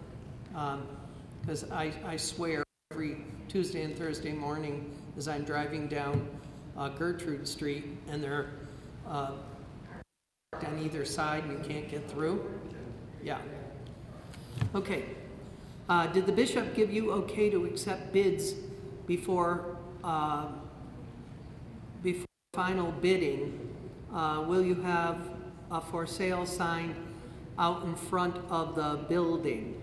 Because I swear every Tuesday and Thursday morning as I'm driving down Gertrude Street and they're parked on either side and you can't get through. Yeah. Okay. Did the bishop give you okay to accept bids before final bidding? Will you have a for sale sign out in front of the building?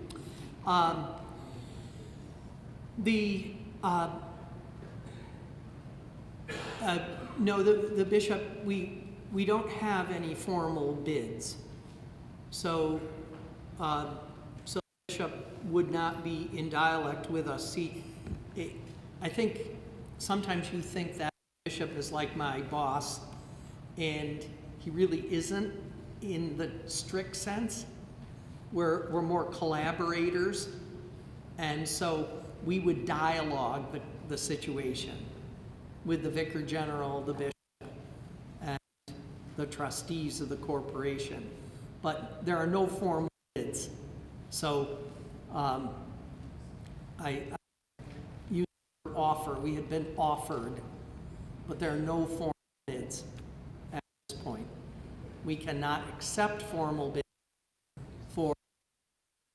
No, the bishop, we don't have any formal bids. So the bishop would not be in dialect with us. See, I think sometimes you think that bishop is like my boss, and he really isn't in the strict sense. We're more collaborators, and so we would dialogue the situation with the vicar general, the bishop, and the trustees of the corporation. But there are no formal bids. So I use the word offer. We had been offered, but there are no formal bids at this point. We cannot accept formal bids for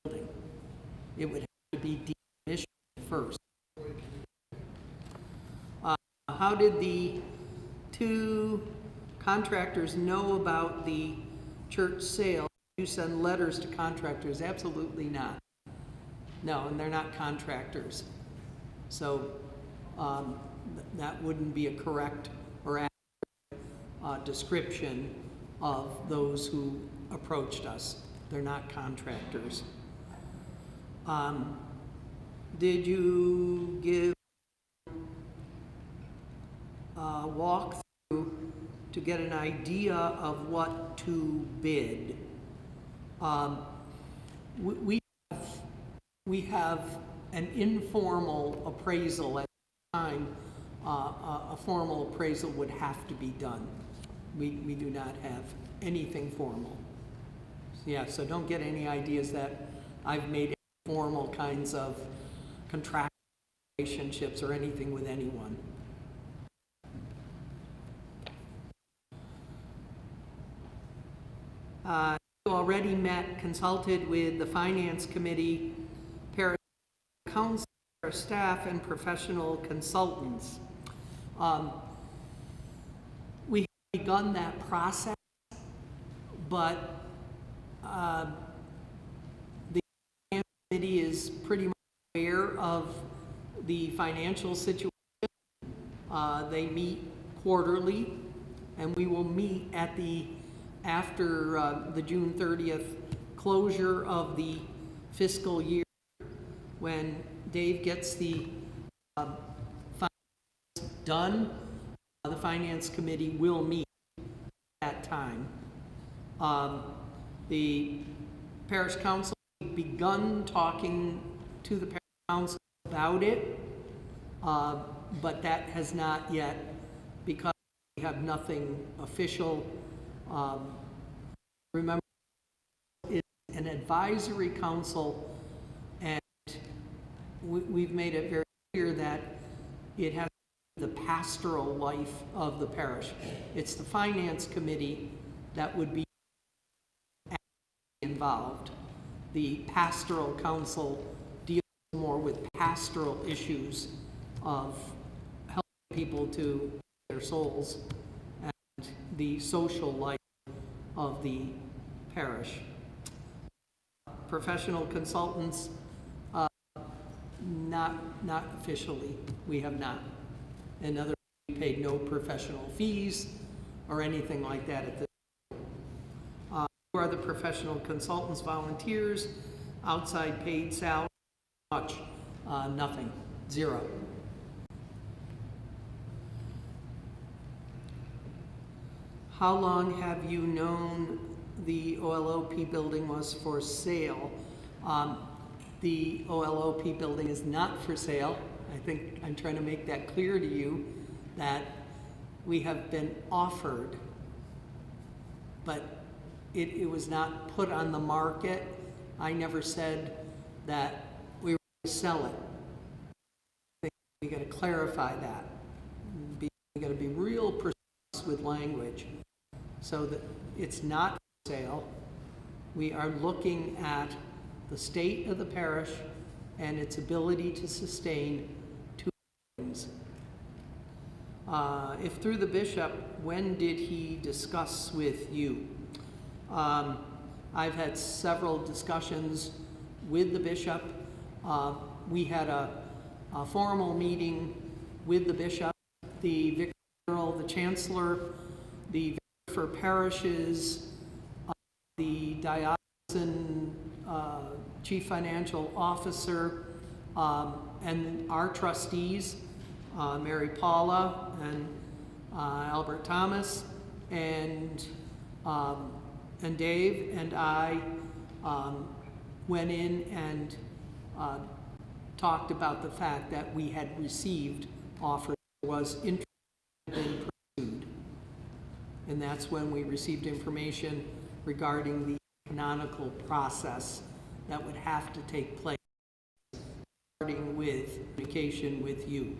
building. It would have to be decommissioned first. How did the two contractors know about the church sale? You send letters to contractors? Absolutely not. No, and they're not contractors. So that wouldn't be a correct or accurate description of those who approached us. They're not contractors. Did you give a walkthrough to get an idea of what to bid? We have an informal appraisal at the time. A formal appraisal would have to be done. We do not have anything formal. Yeah, so don't get any ideas that I've made formal kinds of contractual relationships or anything with anyone. You already met, consulted with the Finance Committee, Parish Council, staff, and professional consultants. We have begun that process, but the Finance Committee is pretty much aware of the financial situation. They meet quarterly, and we will meet after the June 30th closure of the fiscal year, when Dave gets the finance done. The Finance Committee will meet at that time. The Parish Council has begun talking to the Parish Council about it, but that has not yet, because we have nothing official. Remember, it's an advisory council, and we've made it very clear that it has the pastoral life of the parish. It's the Finance Committee that would be involved. The Pastoral Council deals more with pastoral issues of helping people to their souls, and the social life of the parish. Professional consultants, Not officially, we have not. In other words, we paid no professional fees or anything like that at this. Who are the professional consultants, volunteers, outside paid salary? Much, nothing, zero. How long have you known the OLOP building was for sale? The OLOP building is not for sale. I think I'm trying to make that clear to you, that we have been offered, but it was not put on the market. I never said that we were going to sell it. I think we got to clarify that. We got to be real precise with language, so that it's not for sale. We are looking at the state of the parish and its ability to sustain two things. If through the bishop, when did he discuss with you? I've had several discussions with the bishop. We had a formal meeting with the bishop, the vicar general, the chancellor, the vicar for parishes, the diocesan chief financial officer, and our trustees, Mary Paula and Albert Thomas, and Dave and I went in and talked about the fact that we had received offers, was interested in pursued. And that's when we received information regarding the canonical process that would have to take place, starting with communication with you.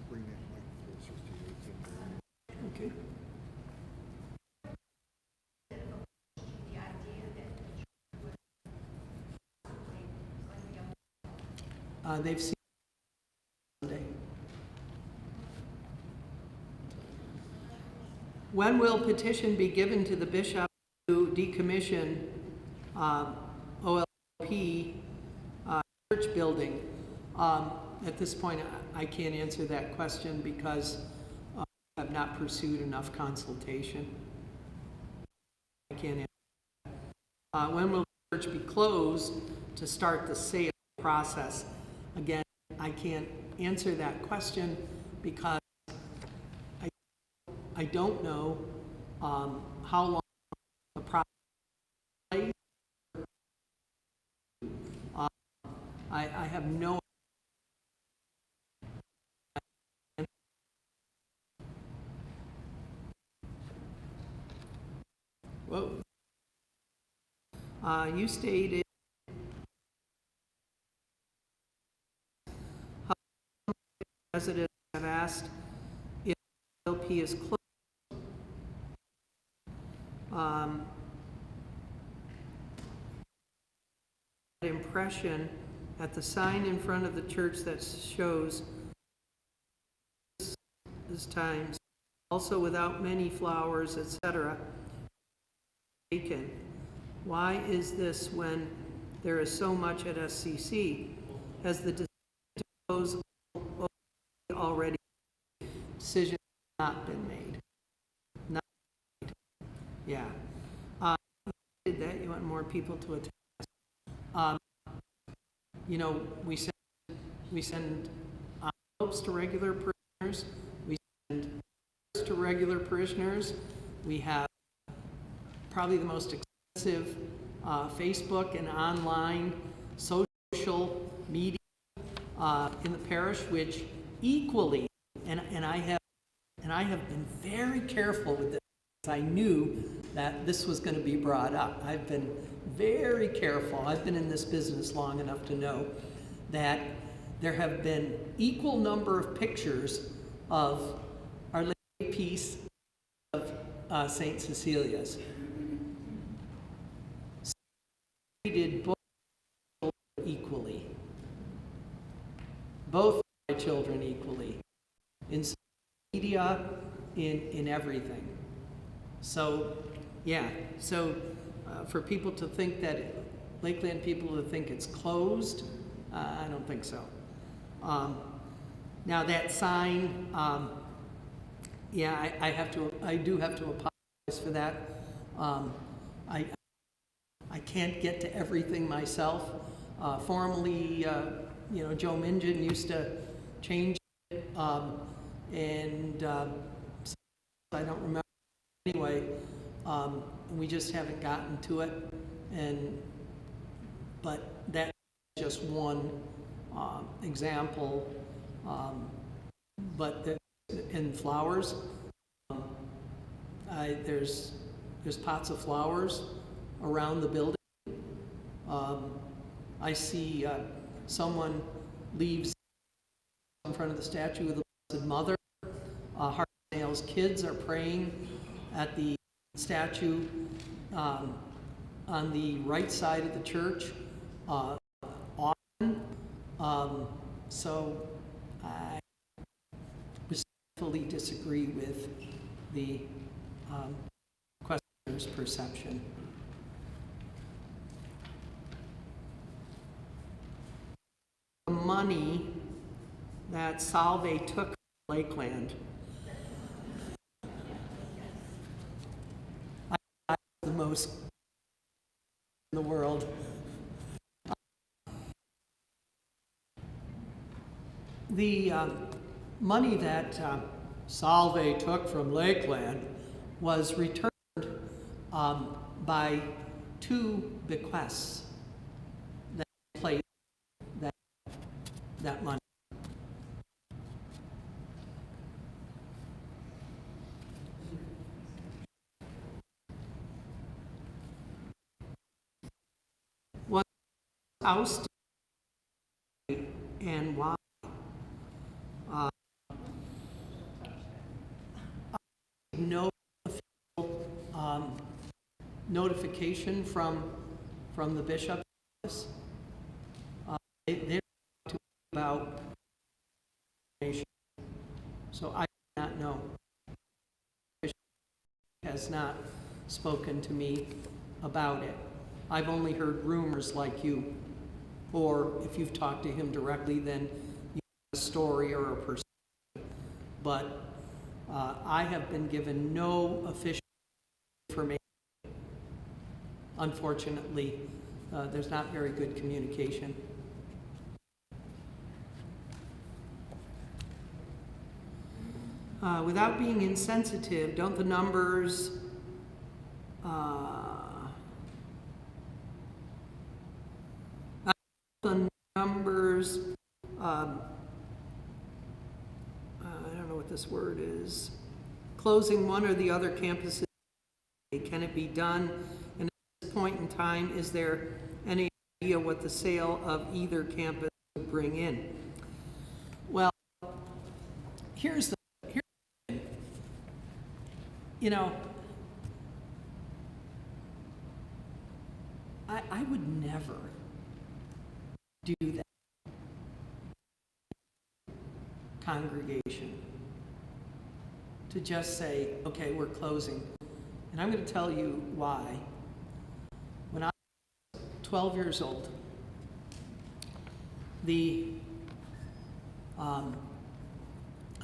Bring that mic closer to you. Okay. They've seen Sunday. When will petition be given to the bishop to decommission OLP church building? At this point, I can't answer that question because I have not pursued enough consultation. I can't answer that. When will the church be closed to start the sale process? Again, I can't answer that question because I don't know how long the process takes. I have no idea. Whoa. You stated how residents have asked if LP is closed. Impression at the sign in front of the church that shows this times, also without many flowers, etc. Taken. Why is this when there is so much at SCC? Has the decision to close already? Decision not been made. Not made. Yeah. Did that? You want more people to attend? You know, we send envelopes to regular parishioners. We send to regular parishioners. We have probably the most extensive Facebook and online social media in the parish, which equally, and I have been very careful with this. I knew that this was going to be brought up. I've been very careful. I've been in this business long enough to know that there have been equal number of pictures of Our Lady Peace of St. Cecilia's. Treated both equally. Both my children equally. In social media, in everything. So, yeah, so for people to think that, Lakeland people to think it's closed, I don't think so. Now that sign, yeah, I do have to apologize for that. I can't get to everything myself. Formerly, Joe Minjan used to change it, and I don't remember anyway. We just haven't gotten to it, but that's just one example. But in flowers, there's pots of flowers around the building. I see someone leaves in front of the statue of the Blessed Mother. Heart Nails kids are praying at the statue on the right side of the church often. So I respectfully disagree with the questioner's perception. The money that Salve took from Lakeland, I the most in the world. The money that Salve took from Lakeland was returned by two bequests that placed that money. Was ousted and why? No official notification from the bishop's office. They talked about information, so I do not know. The bishop has not spoken to me about it. I've only heard rumors like you, or if you've talked to him directly, then you have a story or a perception. But I have been given no official information. Unfortunately, there's not very good communication. Without being insensitive, don't the numbers I don't know what this word is, closing one or the other campuses, can it be done? And at this point in time, is there any idea what the sale of either campus would bring in? Well, here's the thing. I would never do that. Congregation to just say, okay, we're closing. And I'm going to tell you why. When I was 12 years old,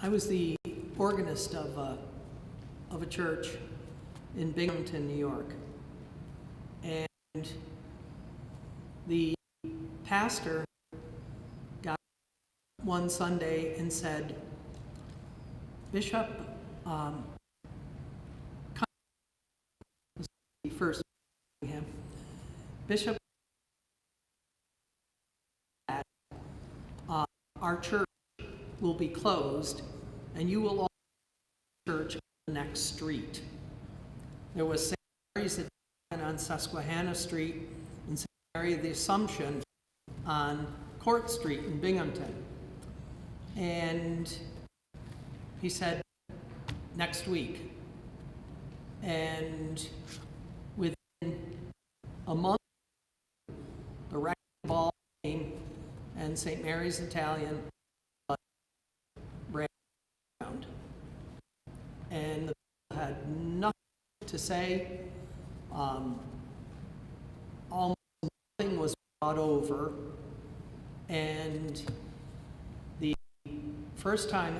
I was the organist of a church in Binghamton, New York. And the pastor got one Sunday and said, Bishop, first him, Bishop, our church will be closed and you will all church on the next street. There was St. Mary's on Susquehanna Street and St. Mary of the Assumption on Court Street in Binghamton. And he said, next week. And within a month, the wrecking ball came and St. Mary's Italian ran around. And the people had nothing to say. Almost nothing was brought over. And the first time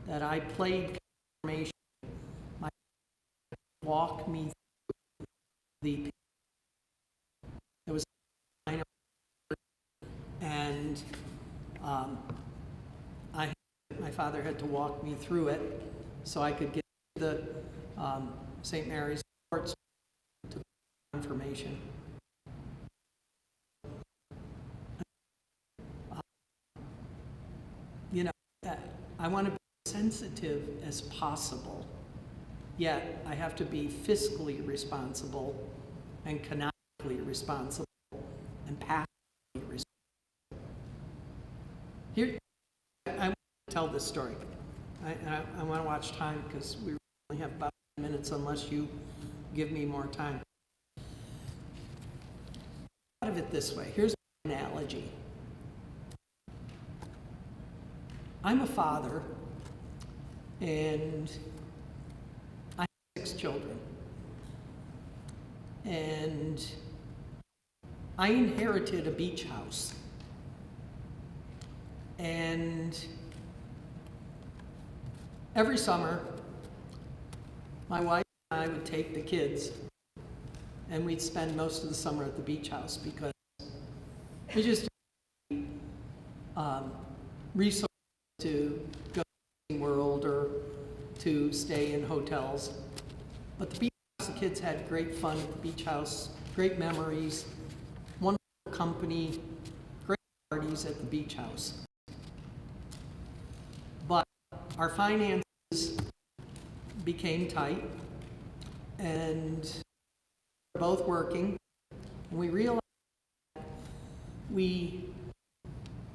that I played confirmation, my walked me through the, it was minor, and my father had to walk me through it so I could get the St. Mary's courts to confirmation. You know, I want to be sensitive as possible, yet I have to be fiscally responsible and canonically responsible and pastorally responsible. Here, I want to tell this story. I want to watch time because we only have about 10 minutes unless you give me more time. Out of it this way. Here's an analogy. I'm a father, and I have 6 children. And I inherited a beach house. And every summer, my wife and I would take the kids, and we'd spend most of the summer at the beach house because we just resources to go to Disney World or to stay in hotels. But the beach house, the kids had great fun at the beach house, great memories, wonderful company, great parties at the beach house. But our finances became tight, and we're both working, and we realized we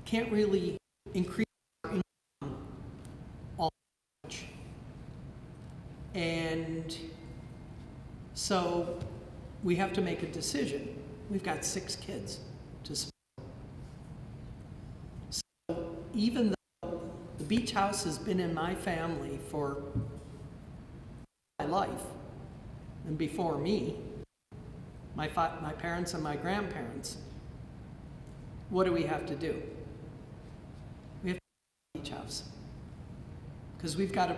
can't really increase our income all much. And so we have to make a decision. We've got 6 kids to support. So even though the beach house has been in my family for my life, and before me, my parents and my grandparents, what do we have to do? We have to buy a beach house. Because we've got a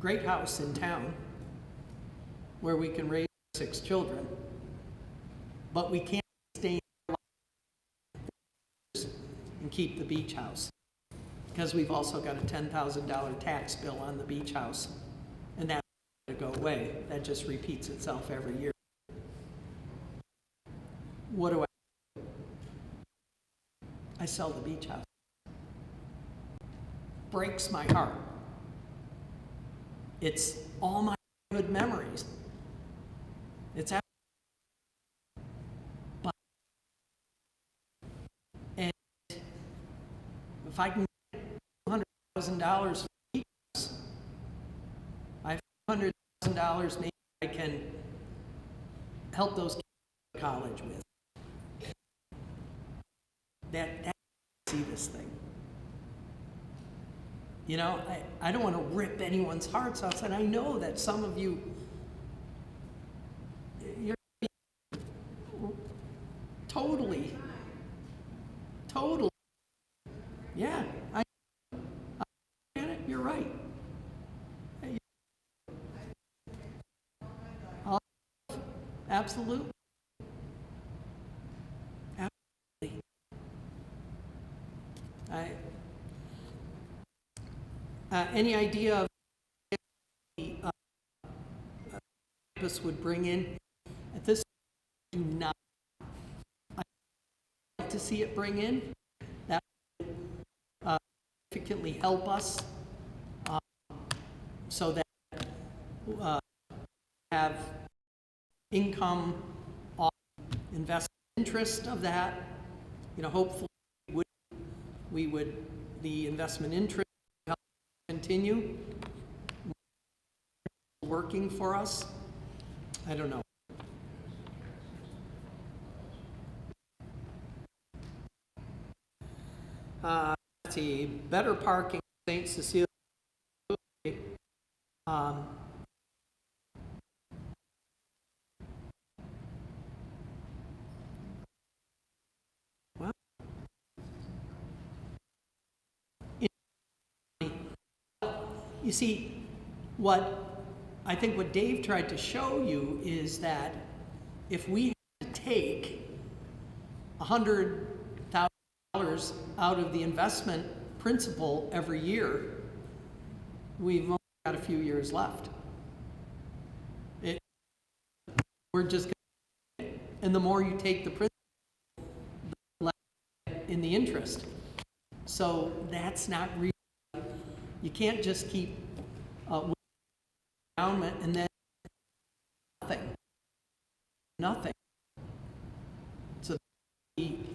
great house in town where we can raise 6 children, but we can't stay and keep the beach house because we've also got a $10,000 tax bill on the beach house, and that's going to go away. That just repeats itself every year. What do? I sell the beach house. Breaks my heart. It's all my good memories. It's but and if I can get $200,000 for the beach house, I have $200,000 maybe I can help those kids go to college with. That see this thing. You know, I don't want to rip anyone's hearts out, and I know that some of you, you're totally, yeah, I get it, you're right. Absolutely. Any idea of the campus would bring in? At this time, do not. I'd like to see it bring in. That would significantly help us so that have income off investment interest of that. You know, hopefully we would the investment interest help continue working for us. I don't know. Let's see, better parking, St. Cecilia. Well, You see, I think what Dave tried to show you is that if we had to take $100,000 out of the investment principal every year, we've only got a few years left. We're just going to, and the more you take the principal, the less in the interest. So that's not really, you can't just keep endowment and then nothing. So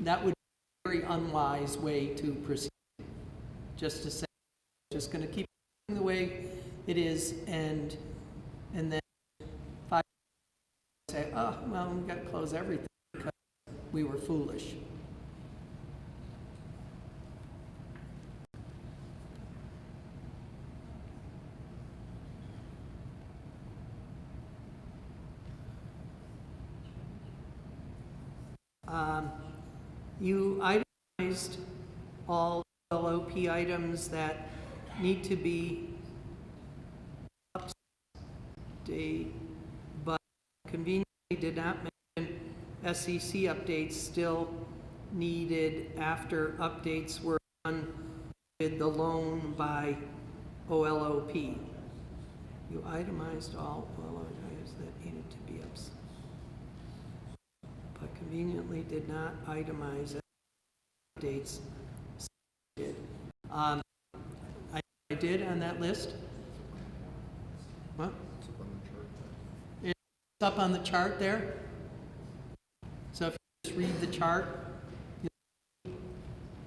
that would be a very unwise way to proceed. Just to say, just going to keep it the way it is, and then 5 years say, oh, well, we've got to close everything because we were foolish. You itemized all LOP items that need to be updated, but conveniently did not mention SEC updates still needed after updates were done with the loan by OLOP. You itemized all items that needed to be updated, but conveniently did not itemize updates. I did on that list. What? It's up on the chart there. So if you just read the chart,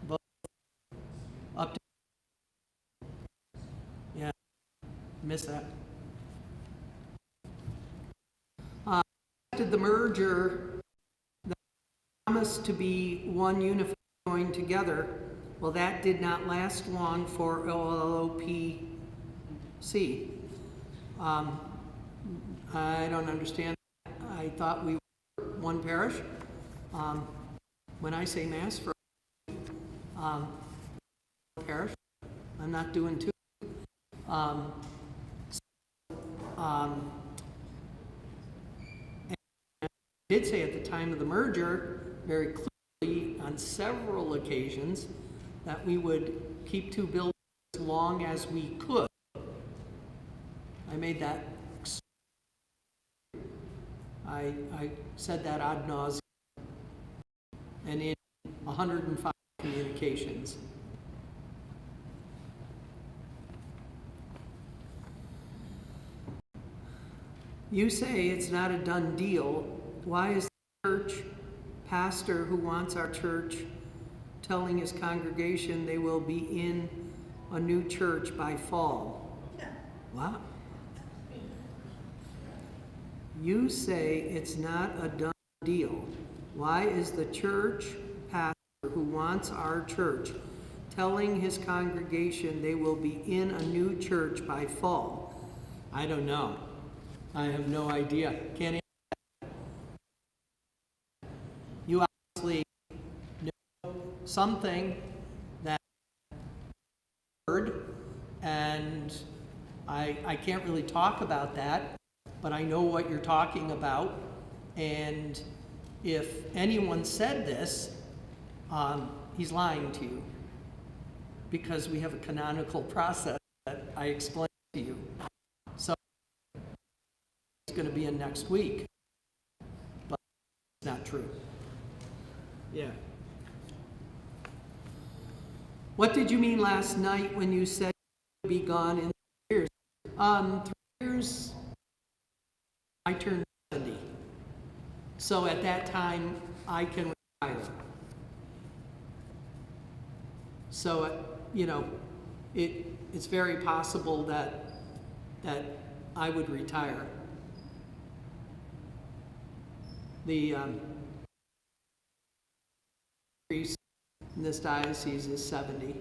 both up to, yeah, miss that. After the merger, the promise to be one unified joined together. Well, that did not last long for LLOPC. I don't understand. I thought we were one parish. When I say mass for parish, I'm not doing two. And I did say at the time of the merger, very clearly on several occasions, that we would keep two buildings as long as we could. I made that. I said that ad nauseum, and in 105 communications. You say it's not a done deal. Why is the church pastor who wants our church telling his congregation they will be in a new church by fall? Wow. You say it's not a done deal. Why is the church pastor who wants our church telling his congregation they will be in a new church by fall? I don't know. I have no idea. Can't answer that. You obviously know something that I heard, and I can't really talk about that, but I know what you're talking about. And if anyone said this, he's lying to you, because we have a canonical process that I explained to you. So it's going to be in next week, but it's not true. Yeah. What did you mean last night when you said you would be gone in 3 years? 3 years, I turned 70. So at that time, I can retire. So, you know, it's very possible that I would retire. The priest in this diocese is 70.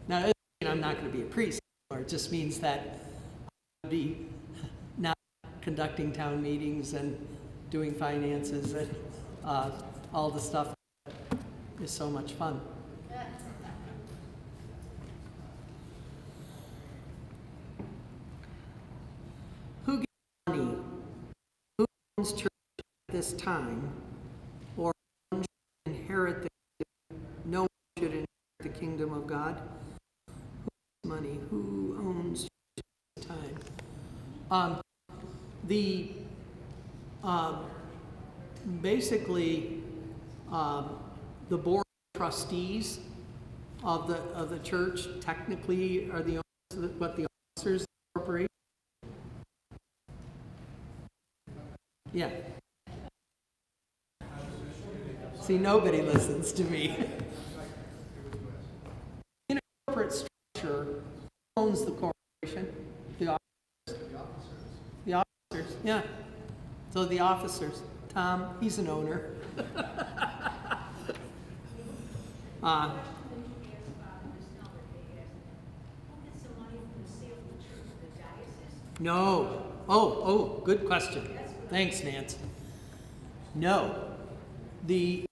Now, it doesn't mean I'm not going to be a priest, or it just means that I'll be not conducting town meetings and doing finances and all the stuff that is so much fun. owns church at this time, or one should inherit the kingdom, no one should inherit the kingdom of God. Who owns money? Who owns church at this time? Basically, the board of trustees of the church technically are the owners, but the officers of the corporation. Yeah. See, nobody listens to me. In a corporate structure, who owns the corporation? The officers. The officers, yeah. So the officers. Tom, he's an owner. No. Oh, good question. Thanks, Nance. No. The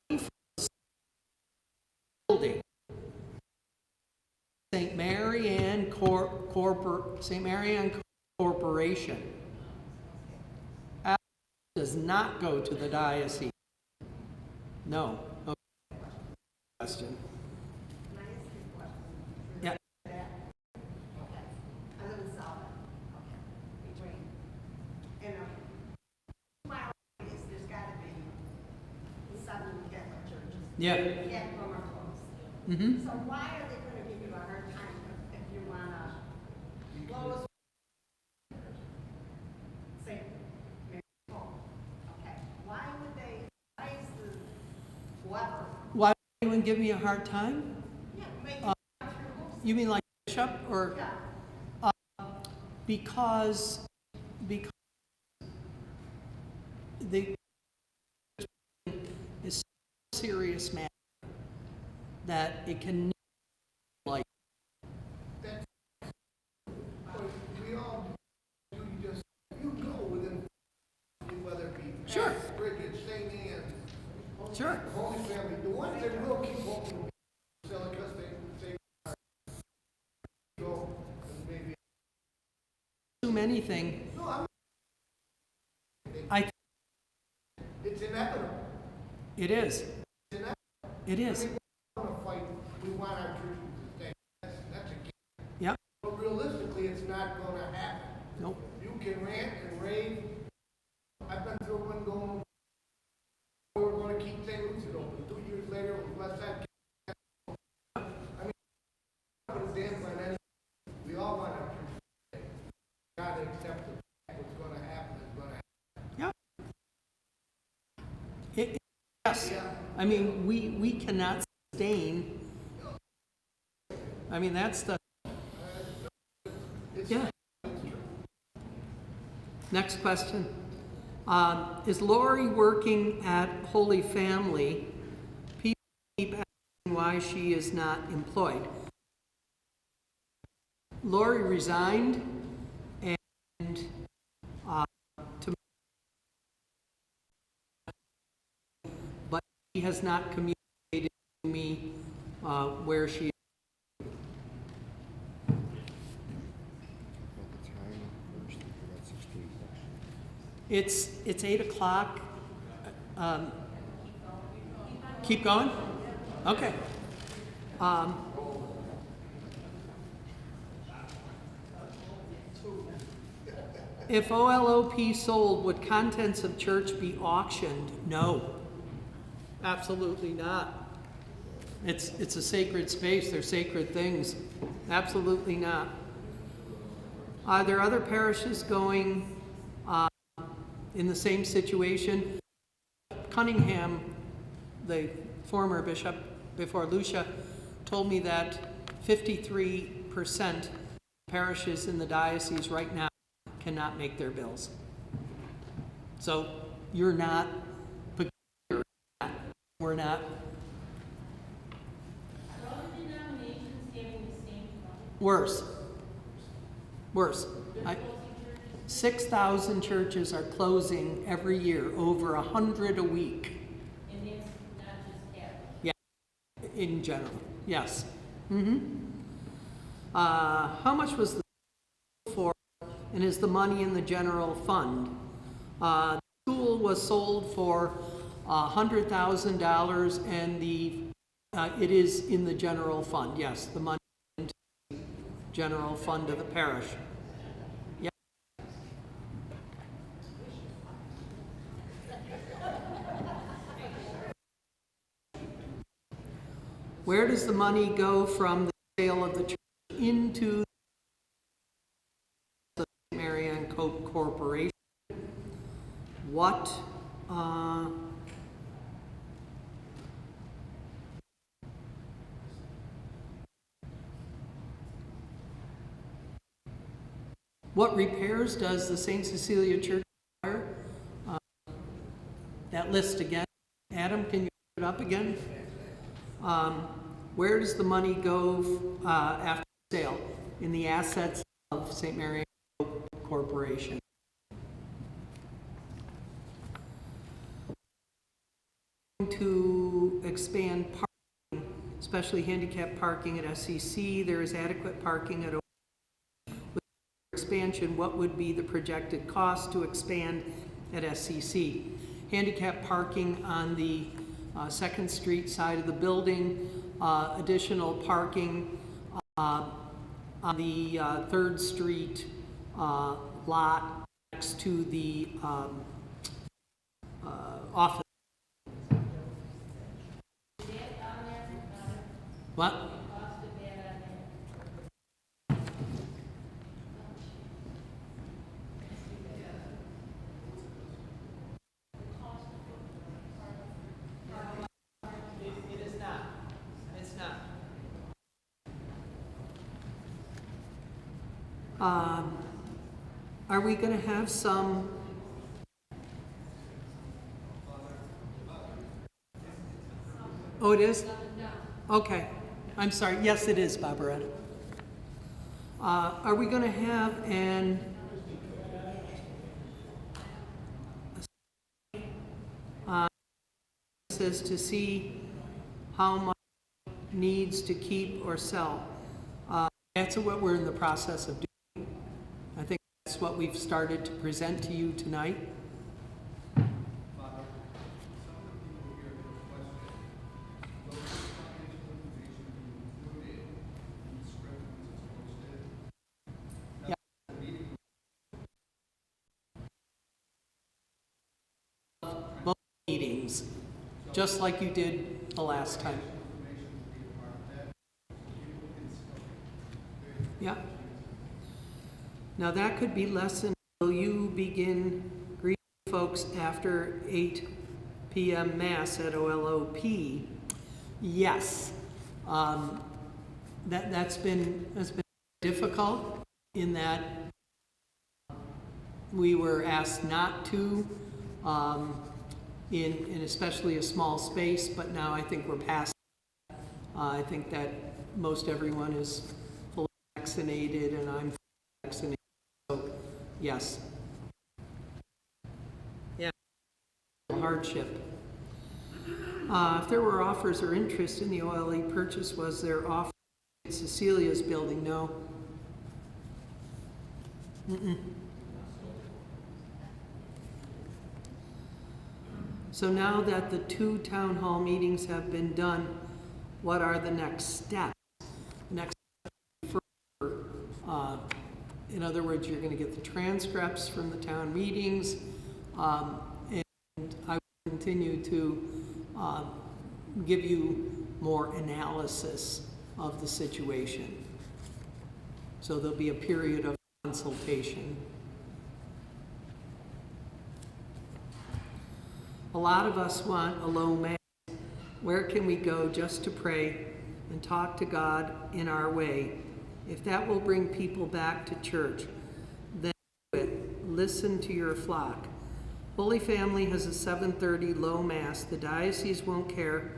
money from the building, St. Mary Ann Corporation, does not go to the diocese. No. Okay. Question. Can I ask you a question? Yeah. Okay. I live in Southern. Okay. Between, and 2 mile radius, there's gotta be 7 Catholic churches. Yeah. Half of them are closed. Mm-hmm. So why are they gonna give you a hard time if you wanna close? Say, Mary Home. Okay. Why would they, why is the, whoever, Why would anyone give me a hard time? yeah, make it through You mean like bishop or? Yeah. Because the is so serious matter that it can like We all, you go within, whether it be Sure. Parish, Bridget, St. Anne's, sure. Holy Family, the ones that will keep open, sell it because they go, and maybe. Assume anything. No, I'm, I it's inevitable. it is. It's inevitable. It I is. mean, we want to fight, we want our churches to stay. That's a given. Yep. But realistically, it's not going to happen. Nope. You can rant and rave. I've been through one going, we were going to keep St. Lucie open. 2 years later, it was West Side. I mean, put a damper on any. We all want our church to stay. Got to accept the fact what's going to happen is going to happen. Yep. Yes. I mean, we cannot sustain. I mean, that's the. Yeah. Next question. Is Lori working at Holy Family? People keep asking why she is not employed. Lori resigned, and to, but she has not communicated to me where she is. It's 8 o'clock. Keep going? Okay. If OLOP sold, would contents of church be auctioned? No. Absolutely not. It's a sacred space. They're sacred things. Absolutely not. Are there other parishes going in the same situation? Cunningham, the former bishop before Lucia, told me that 53% parishes in the diocese right now cannot make their bills. So you're not peculiar. We're not. Are other denominations having the same problem? Worse. 6,000 churches are closing every year, over 100 a week. And it's not just Catholic. Yeah, in general, yes. Mm-hmm. How much was the for, and is the money in the general fund? The school was sold for $100,000, and it is in the general fund. Yes, the money into the general fund of the parish. Yeah. Where does the money go from the sale of the church into the St. Mary Ann Corporation? What repairs does the St. Cecilia Church require? That list again. Adam, can you put it up again? Where does the money go after sale? In the assets of St. Mary Ann Corporation. To expand parking, especially handicap parking at SCC. There is adequate parking at with expansion. What would be the projected cost to expand at SCC? Handicap parking on the 2nd Street side of the building, additional parking on the 3rd Street lot next to the office. What? It is not. It's not. Are we going to have some? Oh, it is? Okay. I'm sorry. Yes, it is, Barbaretta. Are we going to have says to see how much needs to keep or sell? That's what we're in the process of doing. I think that's what we've started to present to you tonight. Both meetings, just like you did the last time. Yeah. Now that could be lessened. Will you begin greeting folks after 8 p.m. Mass at OLOP? Yes. That's been difficult in that we were asked not to in especially a small space, but now I think we're past that. I think that most everyone is fully vaccinated, and I'm fully vaccinated, so yes. Yeah, hardship. If there were offers or interest in the OLE purchase, was there offer in Cecilia's building? No. So now that the 2 town hall meetings have been done, what are the next steps? Next step, in other words, you're going to get the transcripts from the town meetings, and I will continue to give you more analysis of the situation. So there'll be a period of consultation. A lot of us want a low mass. Where can we go just to pray and talk to God in our way? If that will bring people back to church, then do it. Listen to your flock. Holy Family has a 7:30 low mass. The diocese won't care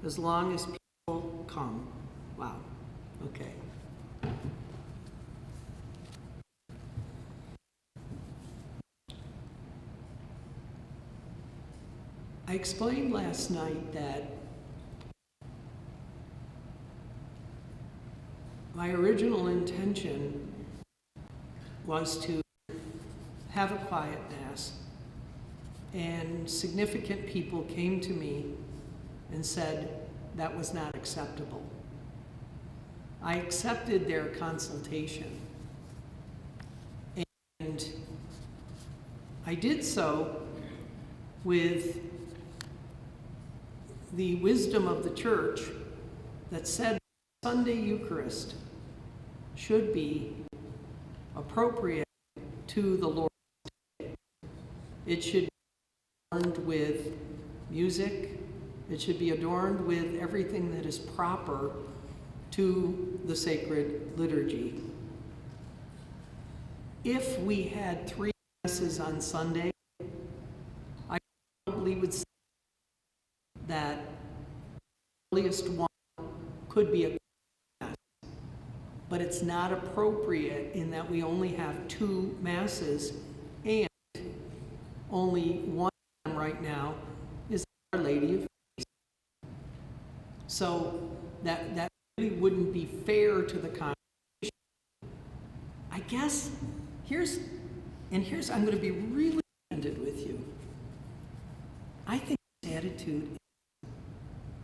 as long as people come. Wow. Okay. I explained last night that my original intention was to have a quiet mass and significant people came to me and said that was not acceptable. I accepted their consultation, and I did so with the wisdom of the church that said Sunday Eucharist should be appropriate to the Lord's Day. It should be adorned with music. It should be adorned with everything that is proper to the sacred liturgy. If we had 3 masses on Sunday, I probably would say that the earliest one could be a mass, but it's not appropriate in that we only have 2 masses, and only one of them right now is Our Lady of Peace. So that really wouldn't be fair to the congregation. I guess here's I'm going to be really candid with you. I think this attitude is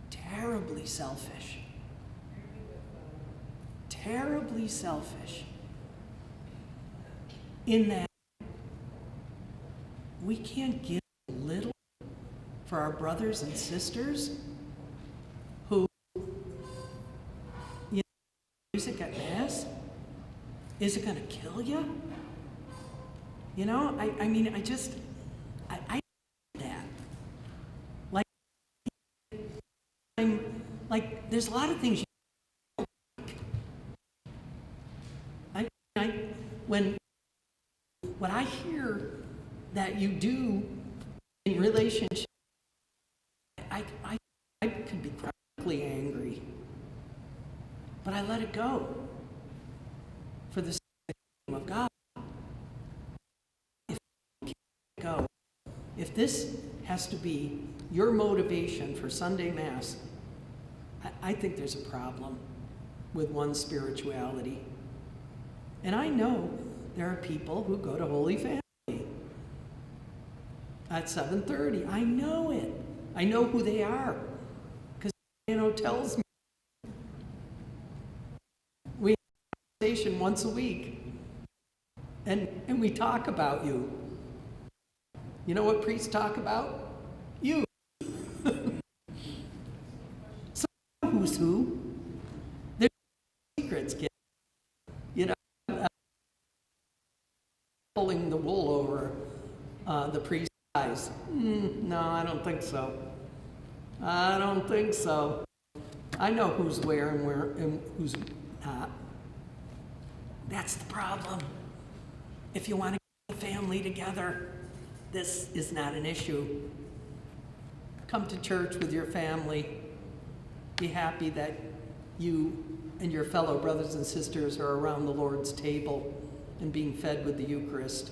terribly selfish. Terribly selfish. In that we can't give a little for our brothers and sisters who, you know, music at Mass? Is it going to kill you? You know, I mean, I that. Like, there's a lot of things you when I hear that you do in relationship, I could be practically angry, but I let it go for the sake of the kingdom of God. If you can't go, if this has to be your motivation for Sunday Mass, I think there's a problem with one's spirituality. And I know there are people who go to Holy Family at 7:30. I know it. I know who they are, because tells me. We have a conversation once a week, and we talk about you. You know what priests talk about? You. So who's who? There's secrets, kid. You know, pulling the wool over the priest's eyes. No, I don't think so. I don't think so. I know who's where and who's not. That's the problem. If you want to get the family together, this is not an issue. Come to church with your family. Be happy that you and your fellow brothers and sisters are around the Lord's table and being fed with the Eucharist.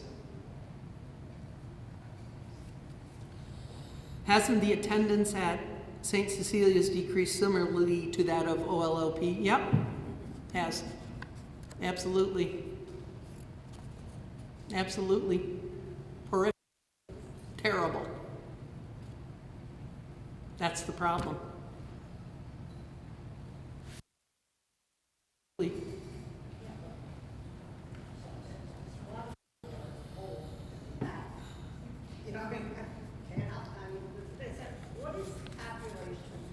Hasn't the attendance at St. Cecilia's decreased similarly to that of OLLP? Yep, has. Absolutely. Absolutely. Horrific. Terrible. That's the problem.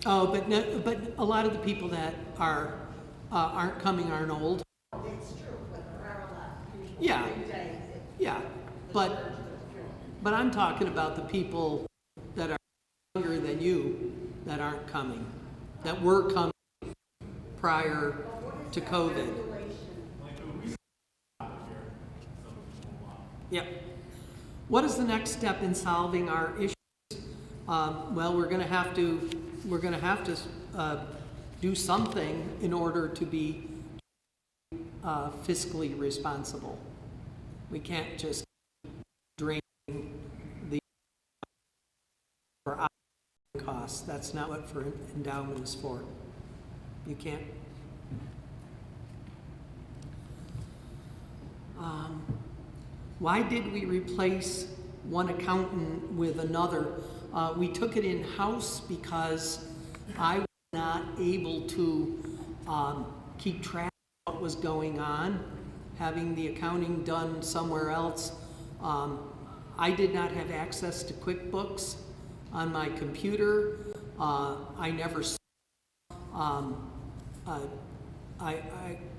Oh, but a lot of the people that aren't coming aren't old. It's true, but there are a lot of people. Yeah, yeah, but I'm talking about the people that are younger than you that aren't coming, that were coming prior to COVID. Yep. What is the next step in solving our issues? Well, we're going to have to do something in order to be fiscally responsible. We can't just drain the costs. That's not what for endowment is for. You can't. Why did we replace one accountant with another. We took it in-house because I was not able to keep track of what was going on, having the accounting done somewhere else. I did not have access to QuickBooks on my computer. I never saw,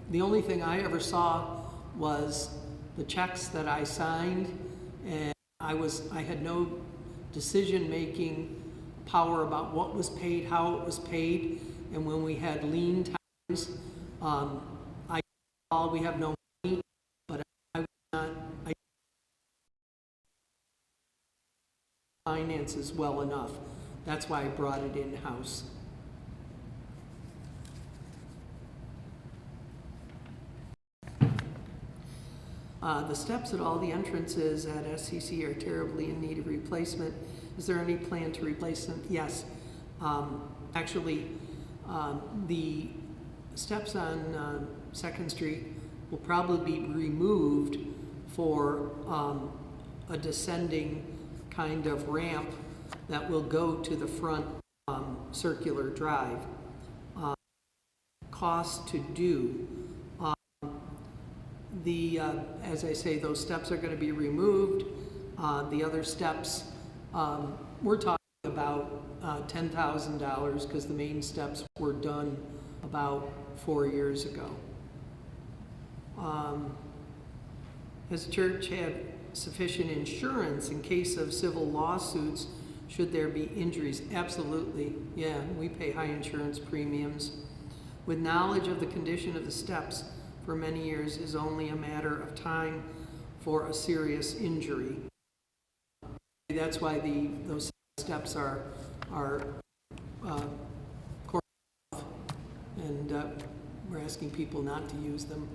the only thing I ever saw was the checks that I signed, and I had no decision-making power about what was paid, how it was paid, and when we had lean times, we have no money, but I finances well enough. That's why I brought it in-house. The steps at all the entrances at SCC are terribly in need of replacement. Is there any plan to replace them? Yes. Actually, the steps on 2nd Street will probably be removed for a descending kind of ramp that will go to the front circular drive. Cost to do. As I say, those steps are going to be removed. The other steps, we're talking about $10,000 because the main steps were done about 4 years ago. Has the church have sufficient insurance in case of civil lawsuits should there be injuries? Absolutely. Yeah, we pay high insurance premiums. With knowledge of the condition of the steps for many years is only a matter of time for a serious injury. That's why those steps are cordoned off, and we're asking people not to use them.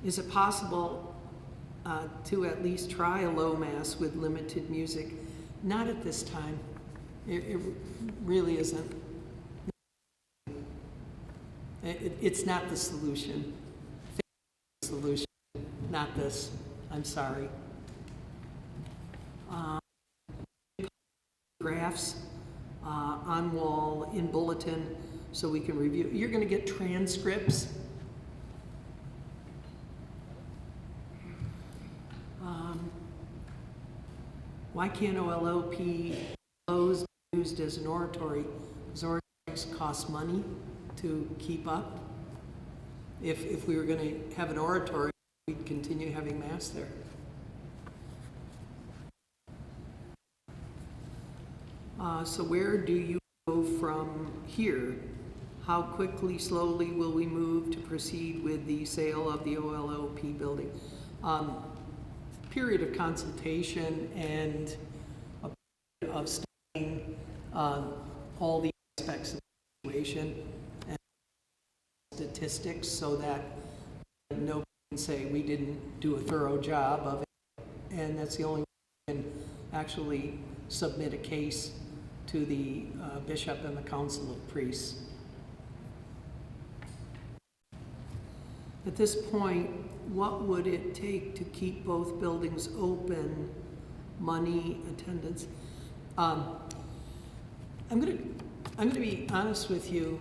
Is it possible to at least try a low mass with limited music? Not at this time. It really isn't. It's not the solution. The solution, not this. I'm sorry. Graphs on wall, in bulletin, so we can review. You're going to get transcripts. Why can't OLOP be used as an oratory? Because oratories cost money to keep up. If we were going to have an oratory, we'd continue having Mass there. So where do you go from here? How quickly, slowly will we move to proceed with the sale of the OLOP building? Period of consultation and a period of studying all the aspects of the situation and statistics so that nobody can say we didn't do a thorough job of it. And that's the only way we can actually submit a case to the bishop and the council of priests. At this point, what would it take to keep both buildings open? Money, attendance. I'm going to be honest with you.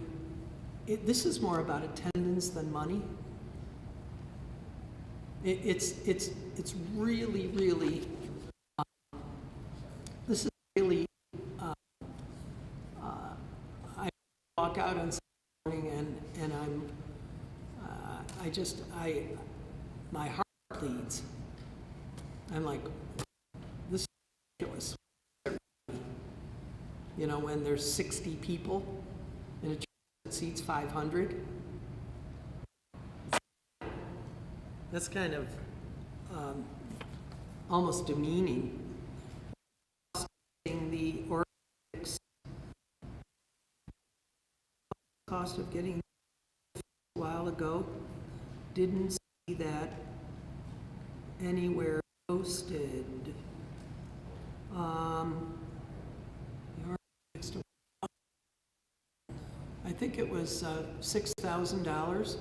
This is more about attendance than money. It's really, really. This is really. I walk out on Sunday morning and my heart bleeds. I'm like, this is ridiculous. You know, when there's 60 people in a church that seats 500. That's kind of almost demeaning. The orthodox cost of getting a while ago, didn't see that anywhere posted. I think it was $6,000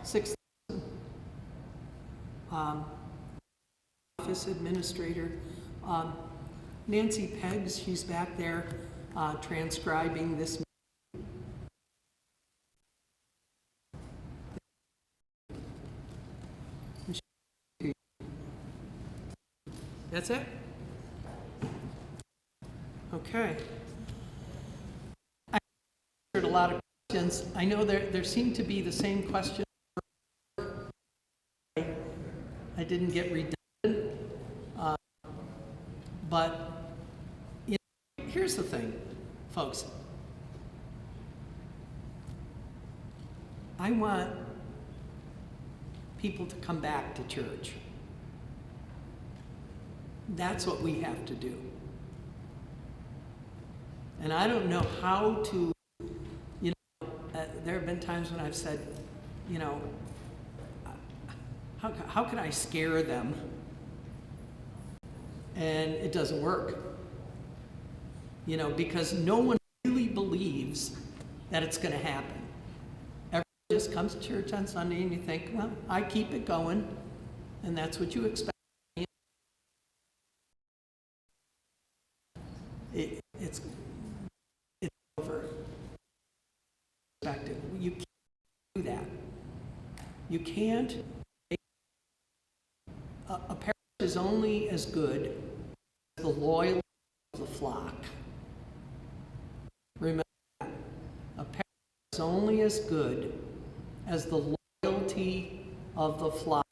6,000. Office administrator, Nancy Peggs, she's back there transcribing this. That's it? Okay. I answered a lot of questions. I know there seem to be the same questions. I didn't get redundant. But you know, here's the thing, folks. I want people to come back to church. That's what we have to do. And I don't know how to, you know, there have been times when I've said, you know, how can I scare them? And it doesn't work. You know, because no one really believes that it's going to happen. Everyone just comes to church on Sunday and you think, well, I keep it going, and that's what you expect. It's over. You can't do that. You can't. A parish is only as good as the loyalty of the flock. Remember that. A parish is only as good as the loyalty of the flock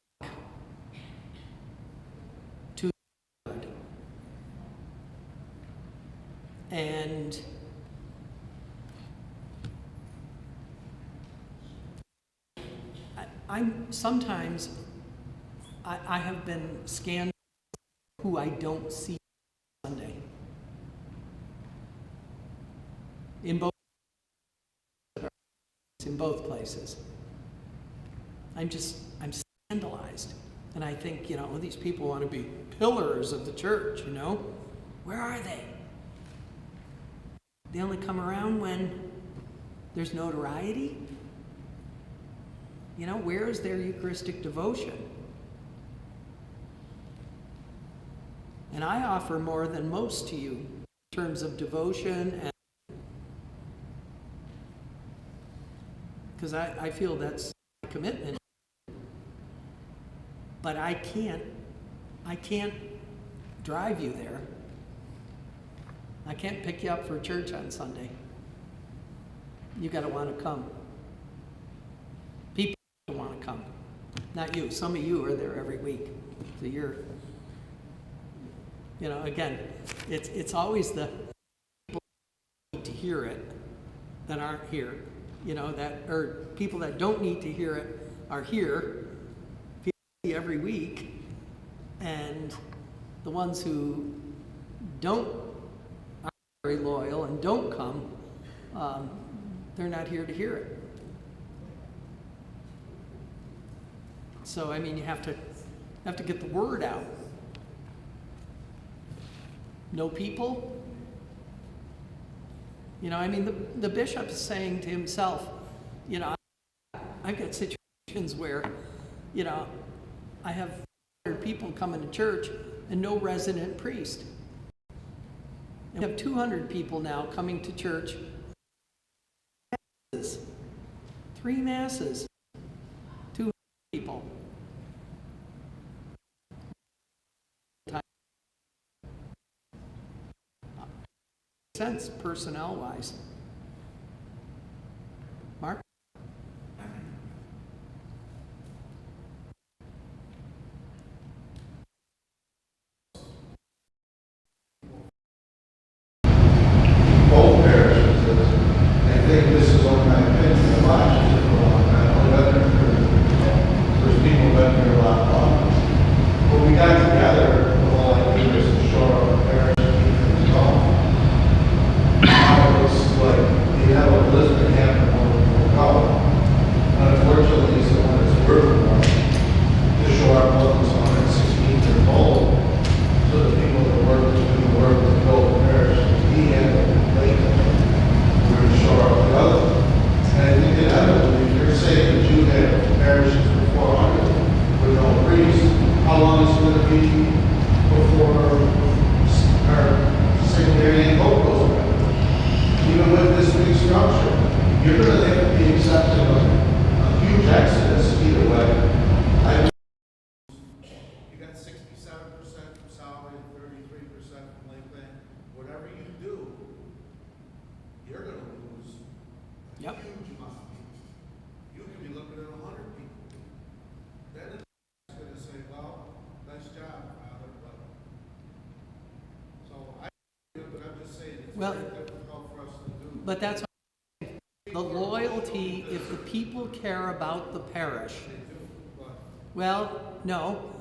to God. And sometimes I have been scanned who I don't see Sunday. In both places. I'm scandalized. And I think, you know, well, these people want to be pillars of the church, you know? Where are they? They only come around when there's notoriety? You know, where is their Eucharistic devotion? And I offer more than most to you in terms of devotion, and because I feel that's my commitment. But I can't drive you there. I can't pick you up for church on Sunday. You got to want to come. People want to come, not you. Some of you are there every week, so you're. You know, again, it's always the people who need to hear it that aren't here. You know, or people that don't need to hear it are here every week, and the ones who aren't very loyal and don't come, they're not here to hear it. So I mean, you have to get the word out. No people? You know, I mean, the bishop is saying to himself, you know, I've got situations where, you know, I have 100 people coming to church and no resident priest. And we have 200 people now coming to church. 3 masses. 200 people. Sense personnel wise. Mark? Both parishes, I think this is only my opinion, the lodges for a long time. I've been there there's people who've been here a lot longer. When we got together, the whole idea was to shore up the parish and keep it going. It's like you have a blizzard happen over the color. Unfortunately, someone is working on to show our buildings 116 years old. So the people that work to do the work to build the parish, he had to late. We're going to show up the other. And I think inevitably, if you're saying that you have a parish week before our secondary and vote goes away. Even with this week's structure, you're going to have to be accepting a huge exodus either way. You got 67% from salary and 33% from Lakeland. Whatever you do, you're going to lose a Yep. huge amount of people. You can be looking at 100 people. Then it's going to say, well, nice job, Father, but. So but I'm just saying, it's Well, very difficult for us to do. But that's what I'm saying. The loyalty, if the people care about the parish, well, no,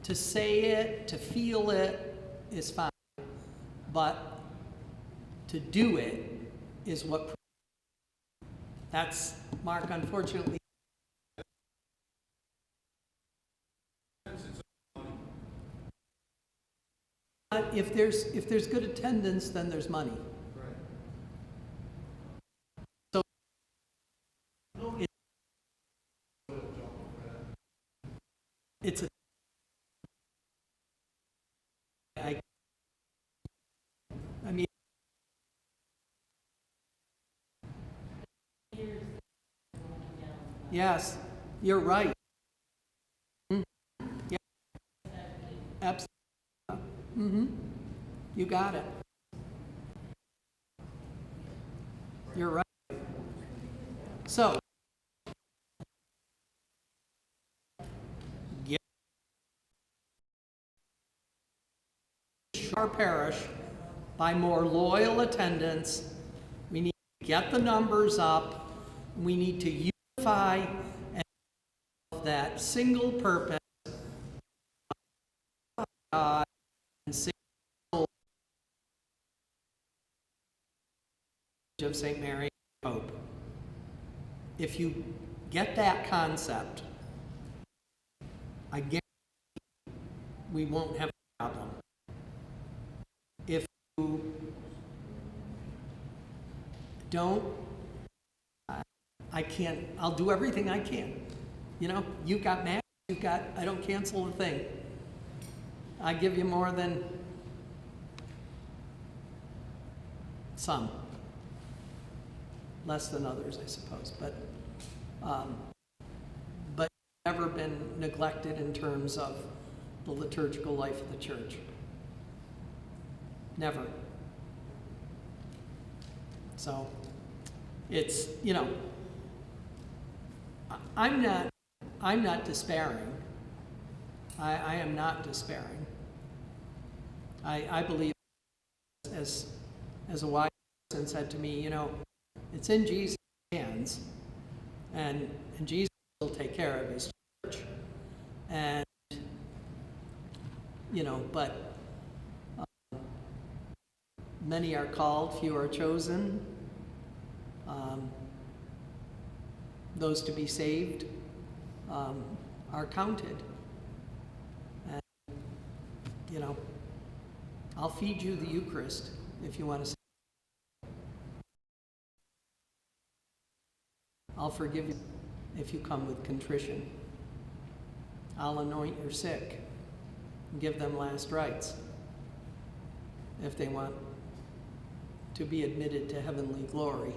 to say it, to feel it is fine, but to do it is what. That's, Mark, unfortunately. If there's good attendance, then there's money. So it's a. I mean. Yes, you're right. Yeah, absolutely. You got it. You're right. So, get our parish by more loyal attendance. We need to get the numbers up. We need to unify and have that single purpose of God and single of St. Mary Pope. If you get that concept, I guarantee we won't have a problem. If you don't, I can't, I'll do everything I can. You know, you've got max, you've got, I don't cancel a thing. I give you more than some. Less than others, I suppose, but never been neglected in terms of the liturgical life of the church. Never. So, it's, you know, I'm not despairing. I am not despairing. I believe, as a wise person said to me, you know, it's in Jesus' hands, and Jesus will take care of his church. And, you know, but many are called, few are chosen. Those to be saved are counted. And, you know, I'll feed you the Eucharist if you want to. I'll forgive you if you come with contrition. I'll anoint your sick and give them last rites if they want to be admitted to heavenly glory.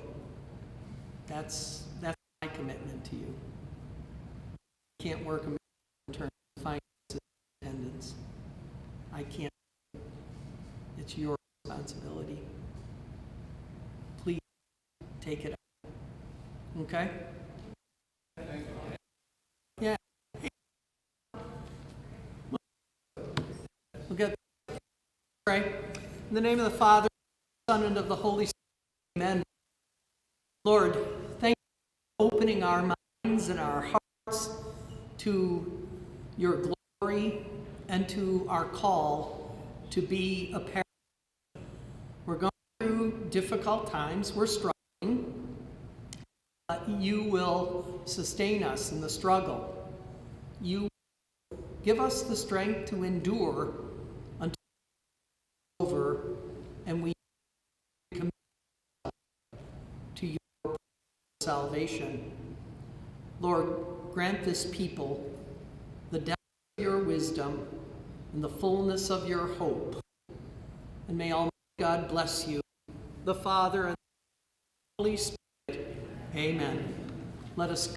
That's my commitment to you. I can't work a miracle in terms of finances and attendance. I can't. It's your responsibility. Please take it up. Okay? Yeah. We'll get pray. In the name of the Father, the Son, and of the Holy Spirit. Amen. Lord, thank you for opening our minds and our hearts to your glory and to our call to be a parish. We're going through difficult times. We're struggling. You will sustain us in the struggle. You will give us the strength to endure until it's over and we commit to your salvation. Lord, grant this people the depth of your wisdom in the fullness of your hope. And may Almighty God bless you, the Father and the Holy Spirit. Amen. Let us